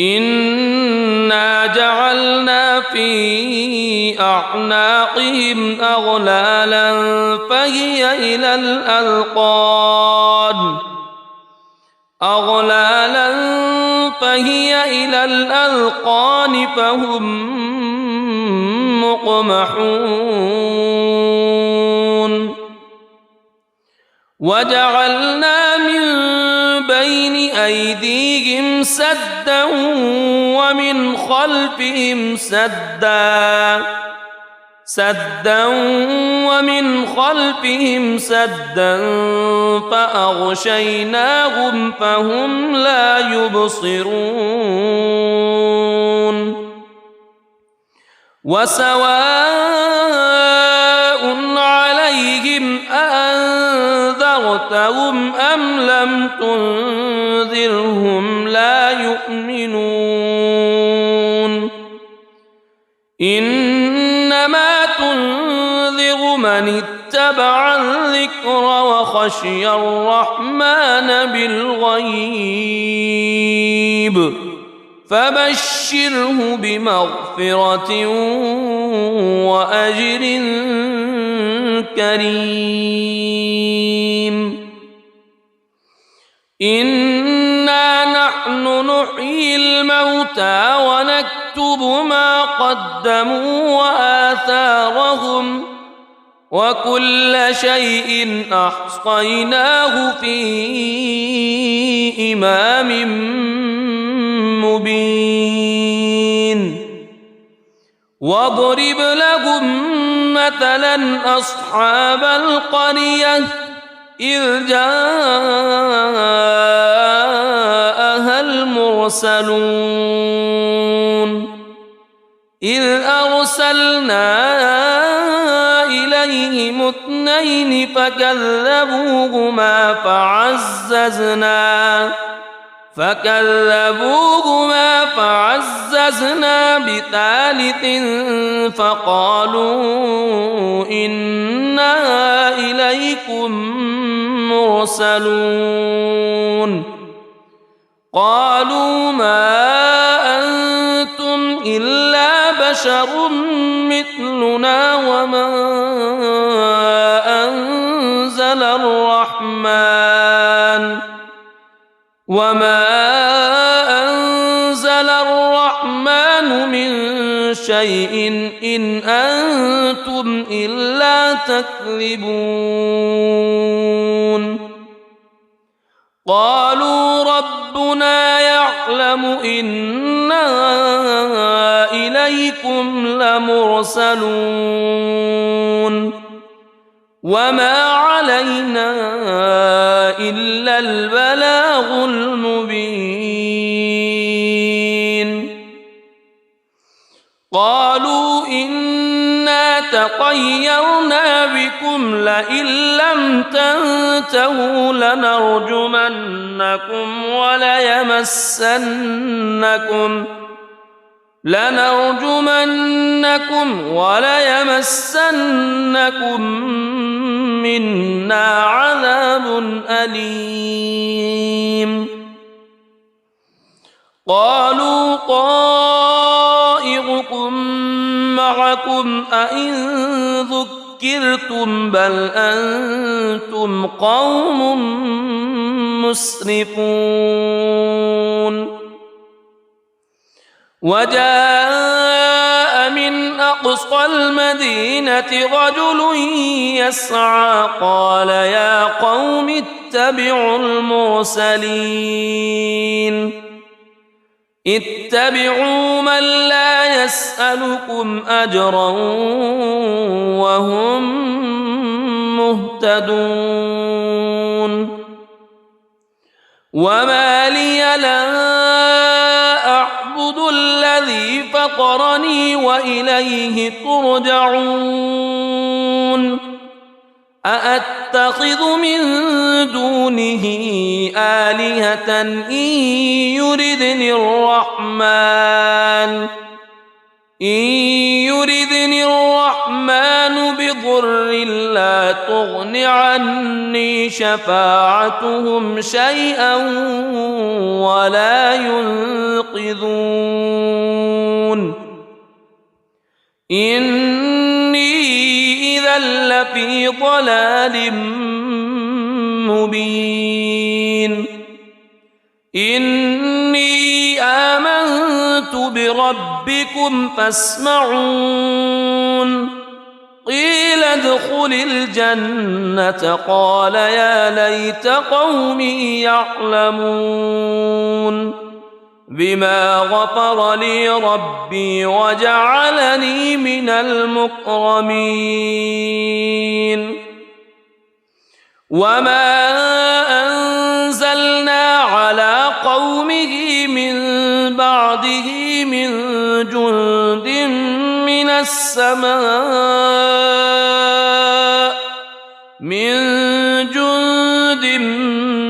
إنا جعلنا في أعناقهم أغلالا فهي إلى الأذقان فهم مقمحون وجعلنا من بين أيديهم سدا ومن خلفهم سدا فأغشيناهم فهم لا يبصرون وسواء عليهم أأنذرتهم أم لم تنذرهم لا يؤمنون إنما تنذر من اتبع الذكر وخشي الرحمن بالغيب فبشره بمغفرة وأجر كريم إنا نحن نحيي الموتى ونكتب ما قدموا وآثارهم وكل شيء أحصيناه في إمام مبين واضرب لهم مثلا أصحاب القرية إذ جاءها المرسلون إذ أرسلنا إليهم اثنين فكذبوهما فعززنا بثالث فقالوا إنا إليكم مرسلون قالوا ما أنتم إلا بشر مثلنا وما أنزل الرحمن من شيء إن أنتم إلا تكذبون قالوا ربنا يعلم يعلم إنا إليكم لمرسلون وما علينا إلا البلاغ المبين قالوا إنا تطيرنا بكم لئن لم تنتهوا لنرجمنكم وليمسنكم منا عذاب أليم قالوا طائركم معكم أئن ذكرتم بل أنتم قوم مسرفون وجاء من أقصى المدينة رجل يسعى قال يا قوم اتبعوا من لا يسألكم أجرا وهم مهتدون وما لي لا أعبد الذي فطرني وإليه ترجعون أأتخذ من دونه آلهة إن يردني الرحمن بضر لا تغن عني شفاعتهم شيئا ولا ينقذون إني إذا لفي ضلال مبين إني آمنت بربكم فاسمعون قيل ادخل الجنة قال يا ليت قومي يعلمون بما غفر لي ربي وجعلني من المكرمين وما أنزلنا على قومه من بعده من جند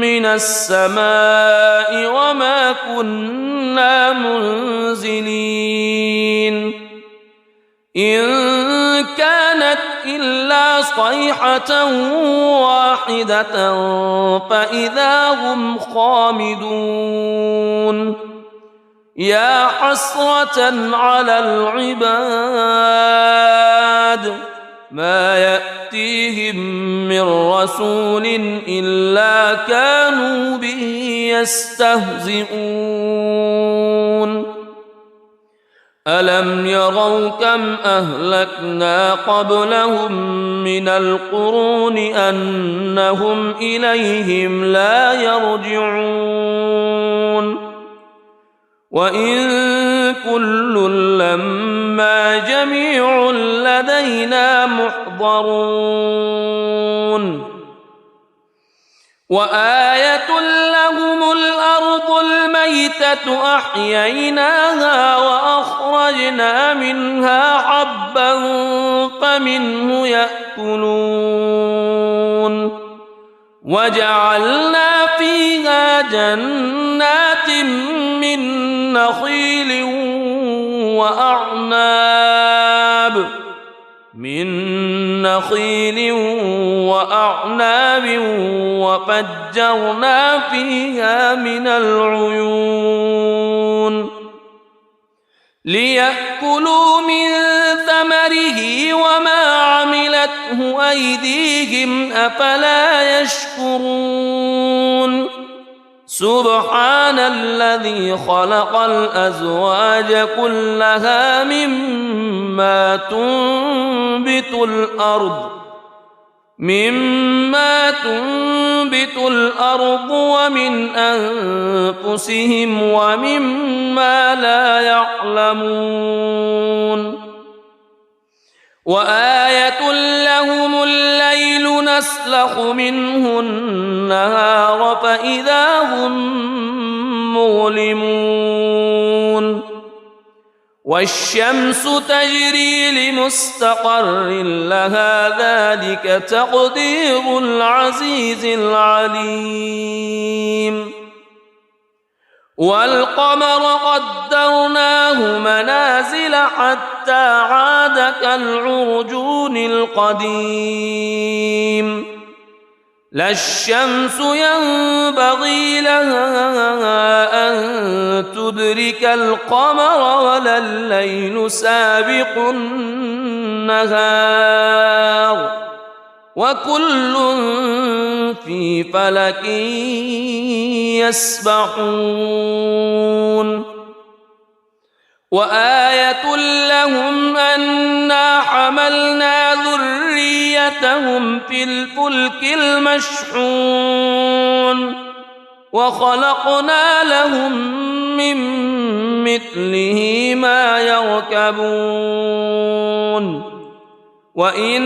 من السماء وما كنا منزلين إن كانت إلا صيحة واحدة فإذا هم خامدون يا حسرة على العباد ما يأتيهم من رسول إلا كانوا به يستهزئون ألم يروا كم أهلكنا قبلهم من القرون أنهم إليهم لا يرجعون وإن كل لما جميع لدينا محضرون وآية لهم الأرض الميتة أحييناها وأخرجنا منها حبا فمنه يأكلون وجعلنا فيها جنات من نخيل وأعناب وفجرنا فيها من العيون ليأكلوا من ثمره وما عملته أيديهم أفلا يشكرون سبحان الذي خلق الأزواج كلها مما تنبت الأرض مما تنبت الأرض ومن أنفسهم ومما لا يعلمون وآية لهم الليل نسلخ منه النهار فإذا هم مظلمون والشمس تجري لمستقر لها ذلك تقدير العزيز العليم والقمر قدرناه منازل حتى عاد كالعرجون القديم لا الشمس ينبغي لها أن تدرك القمر ولا الليل سابق النهار وكل في فلك يسبحون وآية لهم أنا حملنا ذريتهم في الفلك المشحون وخلقنا لهم من مثله ما يركبون وإن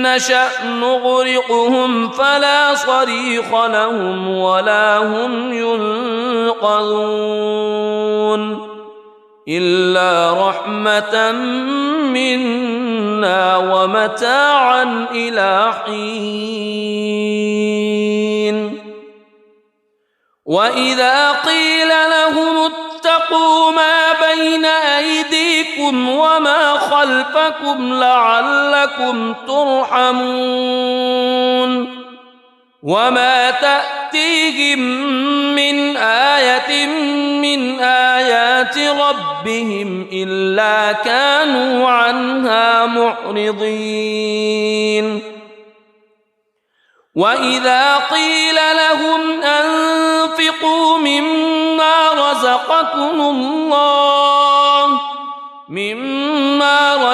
نشأ نغرقهم فلا صريخ لهم ولا هم ينقذون إلا رحمة منا ومتاعا إلى حين وإذا قيل لهم اتقوا ما بين أيديكم وما خلفكم لعلكم ترحمون وما تأتيهم من آية من آيات ربهم إلا كانوا عنها معرضين وإذا قيل لهم أنفقوا مما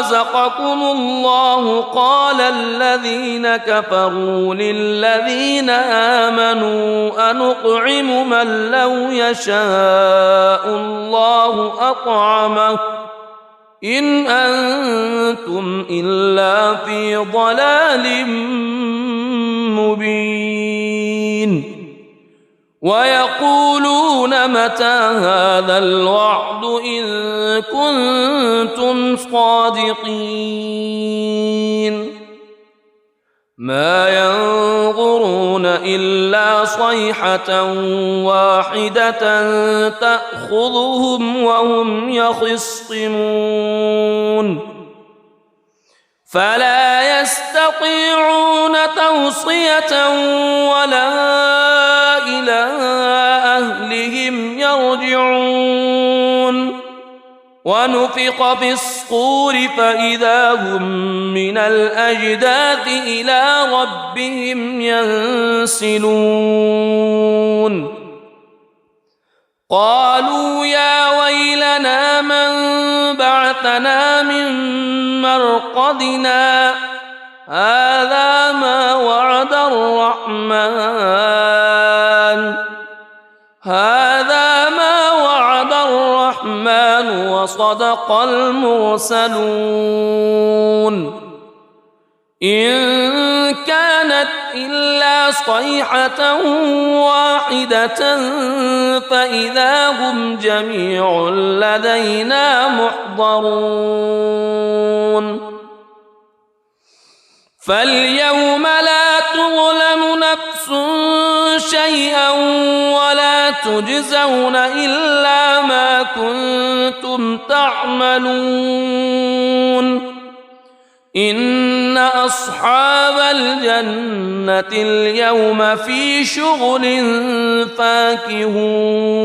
رزقكم الله قال الذين كفروا للذين آمنوا أنطعم من لو يشاء الله أطعمه إن أنتم إلا في ضلال مبين ويقولون متى هذا الوعد إن كنتم صادقين ما ينظرون إلا صيحة واحدة تأخذهم وهم يخصمون فلا يستطيعون توصية ولا إلى أهلهم يرجعون ونفخ في الصور فإذا هم من الأجداث إلى ربهم ينسلون قالوا يا ويلنا من بعثنا من مرقدنا هذا ما وعد الرحمن وصدق المرسلون إن كانت إلا صيحة واحدة فإذا هم جميع لدينا محضرون فاليوم لا تظلم نفس شيئا ولا تجزون إلا ما كنتم تعملون إن أصحاب الجنة اليوم في شغل فاكهون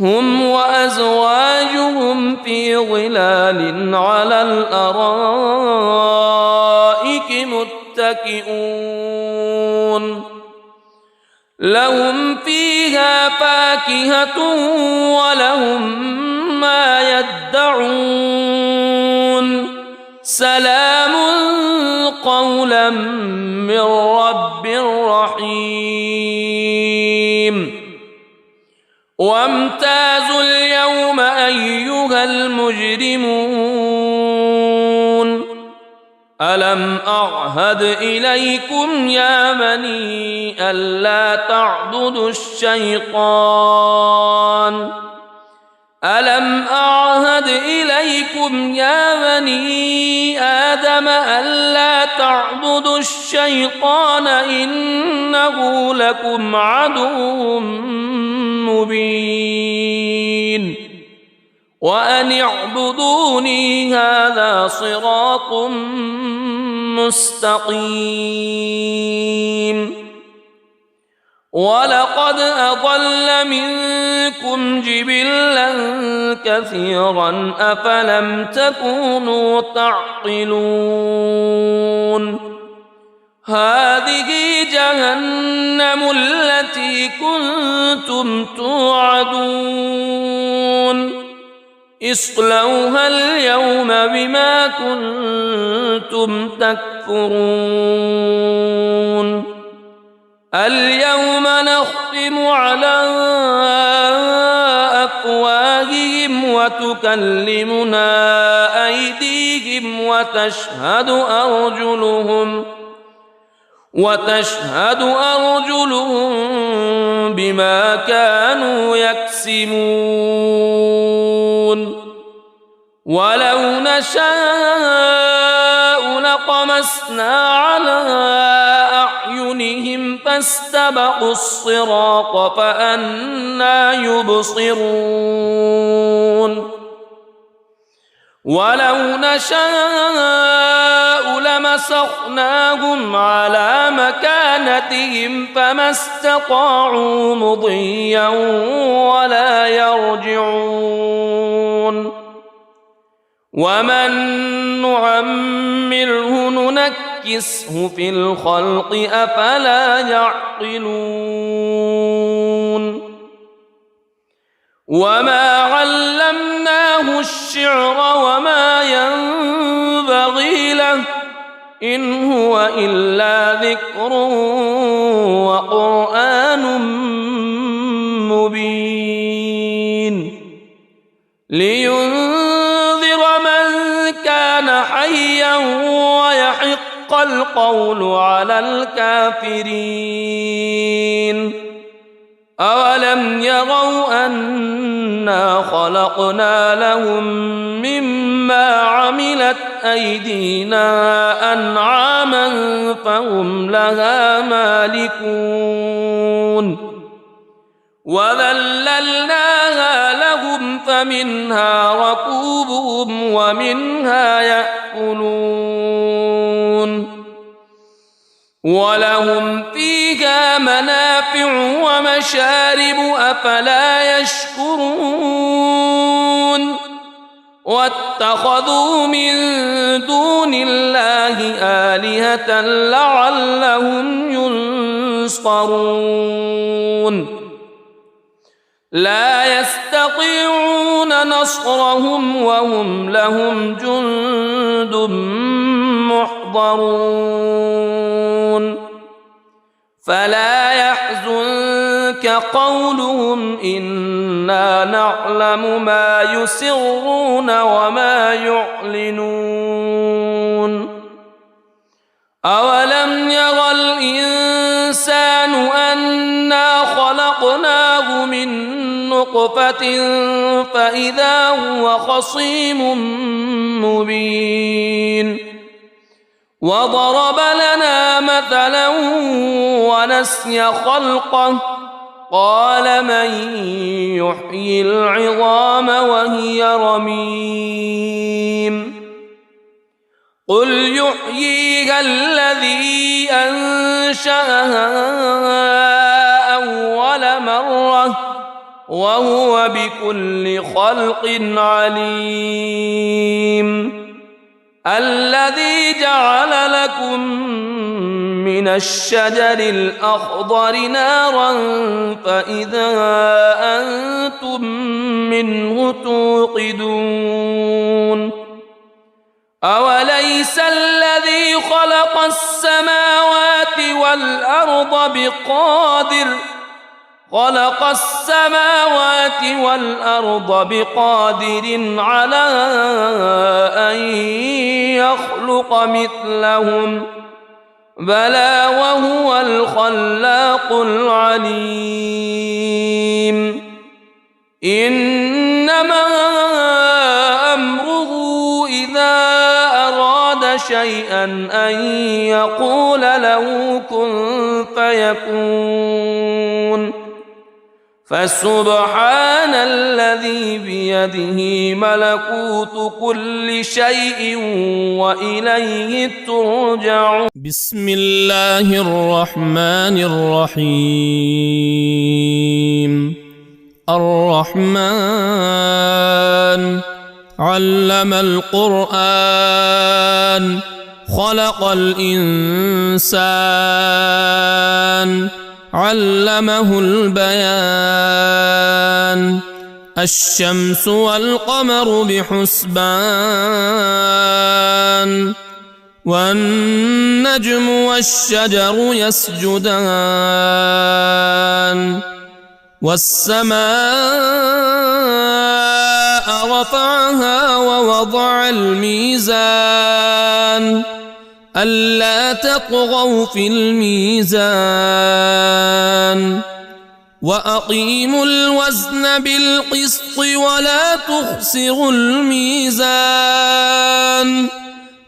هم وأزواجهم في ظلال على الأرائك متكئون لهم فيها فاكهة ولهم ما يدعون سلام قولا من رب رحيم وامتازوا اليوم أيها المجرمون ألم أعهد إليكم يا بني ألا تعبدوا الشيطان ألم أعهد إليكم يا بني آدم ألا تعبدوا الشيطان إنه لكم عدو مبين وأن اعبدوني هذا صراط مستقيم ولقد أضل منكم جبلا كثيرا أفلم تكونوا تعقلون هذه جهنم التي كنتم توعدون اصلوها اليوم بما كنتم تكفرون اليوم نختم على أفواههم وتكلمنا أيديهم وتشهد أرجلهم بما كانوا يكسبون ولو نشاء لطمسنا على أعينهم فاستبقوا الصراط فأنى يبصرون ولو نشاء لمسخناهم على مكانتهم فما استطاعوا مضيا ولا يرجعون ومن نعمره ننكسه في الخلق أفلا يعقلون وما علمناه الشعر وما ينبغي له إن هو إلا ذكر وقرآن مبين لينذر من كان حيا ويحق القول على الكافرين أولم يروا أنا خلقنا لهم مما عملت أيدينا أنعاما فهم لها مالكون وذللناها لهم فمنها ركوبهم ومنها يأكلون ولهم فيها منافع ومشارب أفلا يشكرون واتخذوا من دون الله آلهة لعلهم ينصرون لا يستطيعون نصرهم وهم لهم جند محضرون فلا يحزنك قولهم إنا نعلم ما يسرون وما يعلنون أولم يرى الإنسان أنا خلقناه من نطفة فإذا هو خصيم مبين وضرب لنا مثلا ونسي خلقه قال من يحيي العظام وهي رميم قل يحييها الذي أنشأها أول مرة وهو بكل خلق عليم الذي جعل لكم من الشجر الأخضر نارا فإذا أنتم منه توقدون أوليس الذي خلق خلق السماوات والأرض بقادر على أن يخلق مثلهم بلى وهو الخلاق العليم إنما أمره إذا أراد شيئا أن يقول له كن فيكون فسبحان الذي بيده ملكوت كل شيء وإليه ترجعون. بسم الله الرحمن الرحيم. الرحمن علم القرآن خلق الإنسان علمه البيان الشمس والقمر بحسبان والنجم والشجر يسجدان والسماء رفعها ووضع الميزان ألا تطغوا في الميزان وأقيموا الوزن بالقسط ولا تخسروا الميزان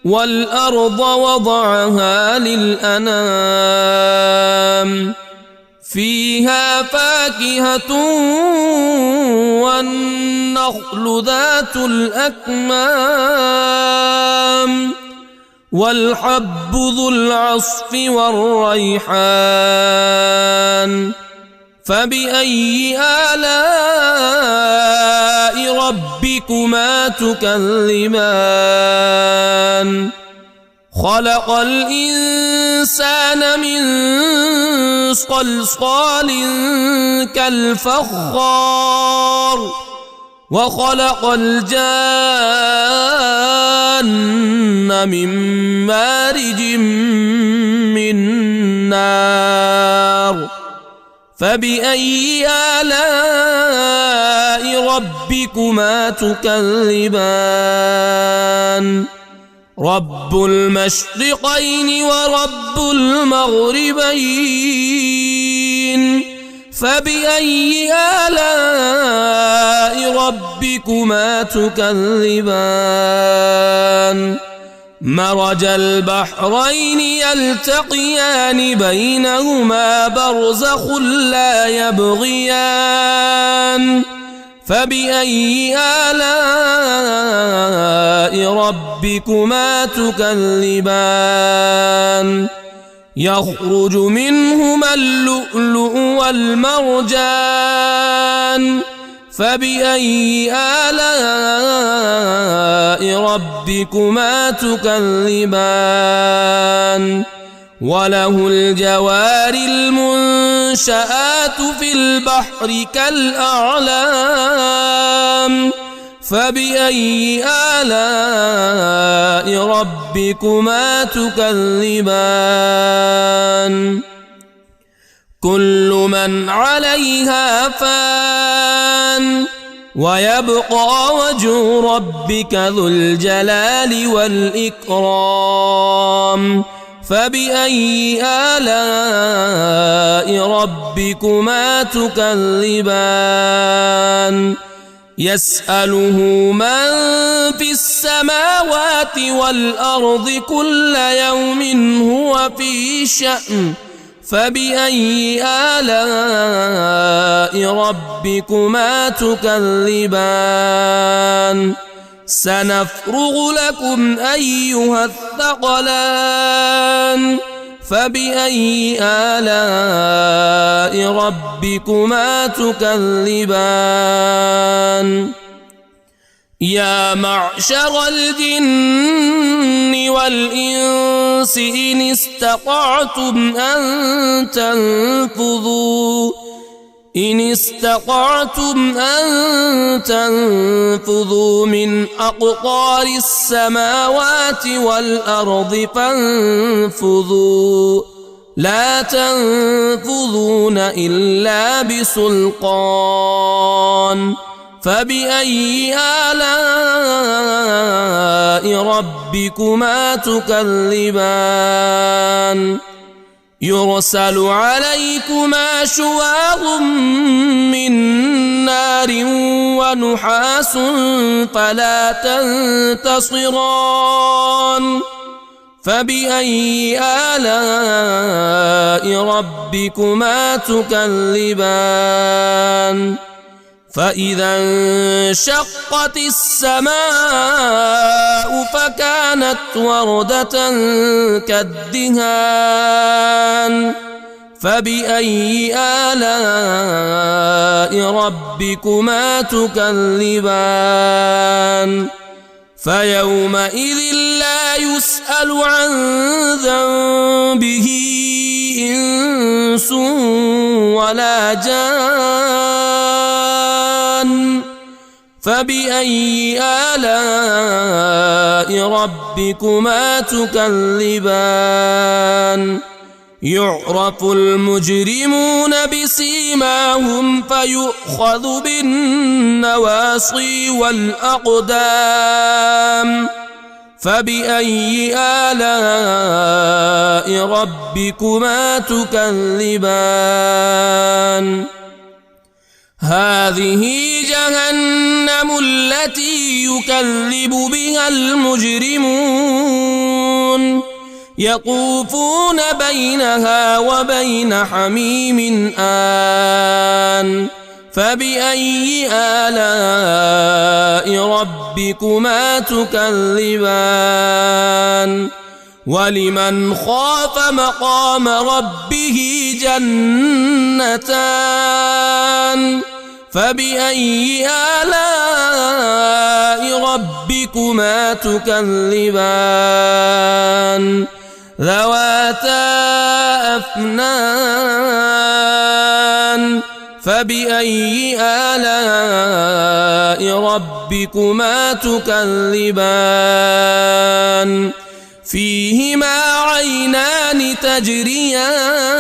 والأرض وضعها للأنام فيها فاكهة والنخل ذات الأكمام والحب ذو العصف والريحان فبأي آلاء ربكما تكذبان خلق الإنسان من صلصال كالفخار وخلق الجان من مارج من نار فبأي آلاء ربكما تكذبان رب المشرقين ورب المغربين فبأي آلاء ربكما تكذبان مرج البحرين يلتقيان بينهما برزخ لا يبغيان فبأي آلاء ربكما تكذبان يخرج منهما اللؤلؤ والمرجان فبأي آلاء ربكما تكذبان وله الجوار المنشآت في البحر كالأعلام فبأي آلاء ربكما تكذبان كل من عليها فان ويبقى وجه ربك ذو الجلال والإكرام فبأي آلاء ربكما تكذبان يسأله من في السماوات والأرض كل يوم هو في شأن فبأي آلاء ربكما تكذبان سنفرغ لكم أيها الثقلان فبأي آلاء ربكما تكذبان يا معشر الجن والإنس إن استطعتم أن إن استطعتم أن تنفذوا من أقطار السماوات والأرض فانفذوا لا تنفذون إلا بسلطان فبأي آلاء ربكما تكذبان يرسل عليكما شواظ من نار ونحاس فلا تنتصران فبأي آلاء ربكما تكذبان فإذا انشقت السماء فكانت وردة كالدهان فبأي آلاء ربكما تكذبان فيومئذ لا يسأل عن ذنبه إنس ولا جان فبأي آلاء ربكما تكذبان يعرف المجرمون بسيماهم فيؤخذ بالنواصي والأقدام فبأي آلاء ربكما تكذبان هذه جهنم التي يكذب بها المجرمون يطوفون بينها وبين حميم آن فبأي آلاء ربكما تكذبان ولمن خاف مقام ربه جنتان فبأي آلاء ربكما تكذبان ذواتا أفنان فبأي آلاء ربكما تكذبان فيهما عينان تجريان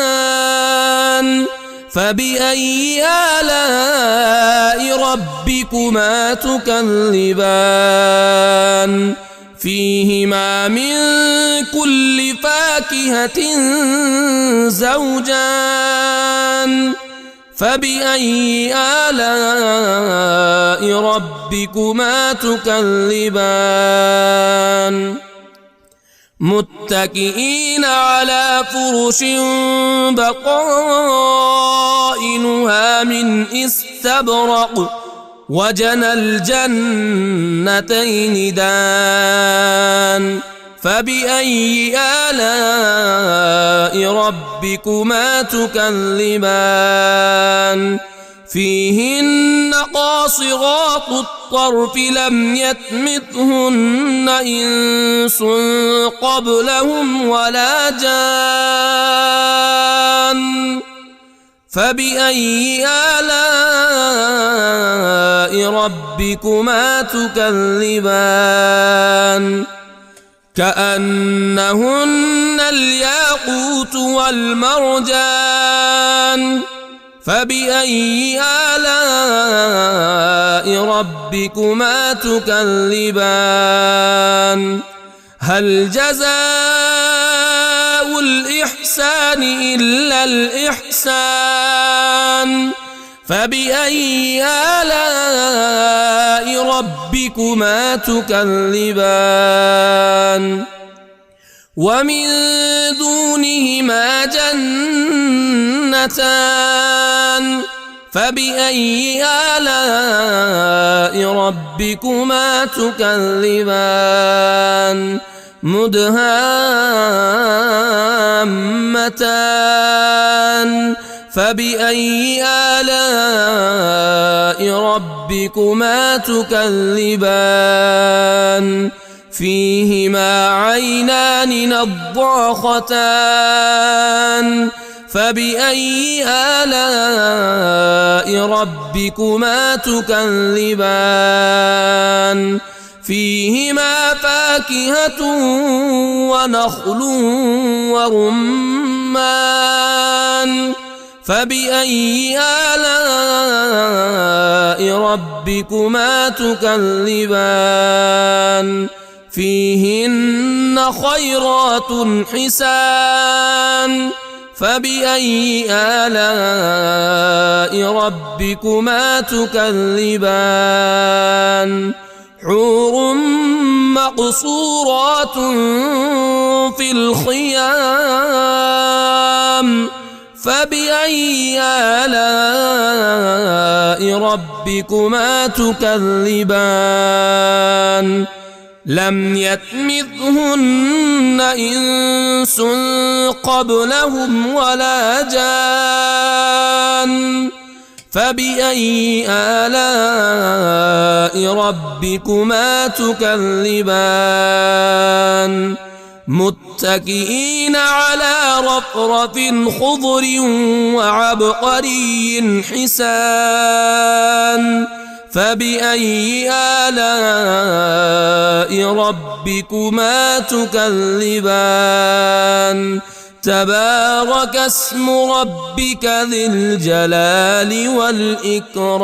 فبأي آلاء ربكما تكذبان فيهما من كل فاكهة زوجان فبأي آلاء ربكما تكذبان متكئين على فرش بطائنها من استبرق وجنى الجنتين دان فبأي آلاء ربكما تكذبان فيهن قاصرات الطرف لم يطمثهن إنس قبلهم ولا جان فبأي آلاء ربكما تكذبان كأنهن الياقوت والمرجان فبأي آلاء ربكما تكذبان هل جزاء الإحسان إلا الإحسان فبأي آلاء ربكما تكذبان ومن دونهما جنتان فبأي آلاء ربكما تكذبان مدهامتان فبأي آلاء ربكما تكذبان فيهما عينان نضاختان فبأي آلاء ربكما تكذبان فيهما فاكهة ونخل ورمان فبأي آلاء ربكما تكذبان فيهن خيرات حسان فبأي آلاء ربكما تكذبان حور مقصورات في الخيام فبأي آلاء ربكما تكذبان لم يطمثهن إنس قبلهم ولا جان فبأي آلاء ربكما تكذبان متكئين على رفرف خضر وعبقري حسان فبأي آلاء ربكما تكذبان تبارك اسم ربك ذي الجلال والإكرام.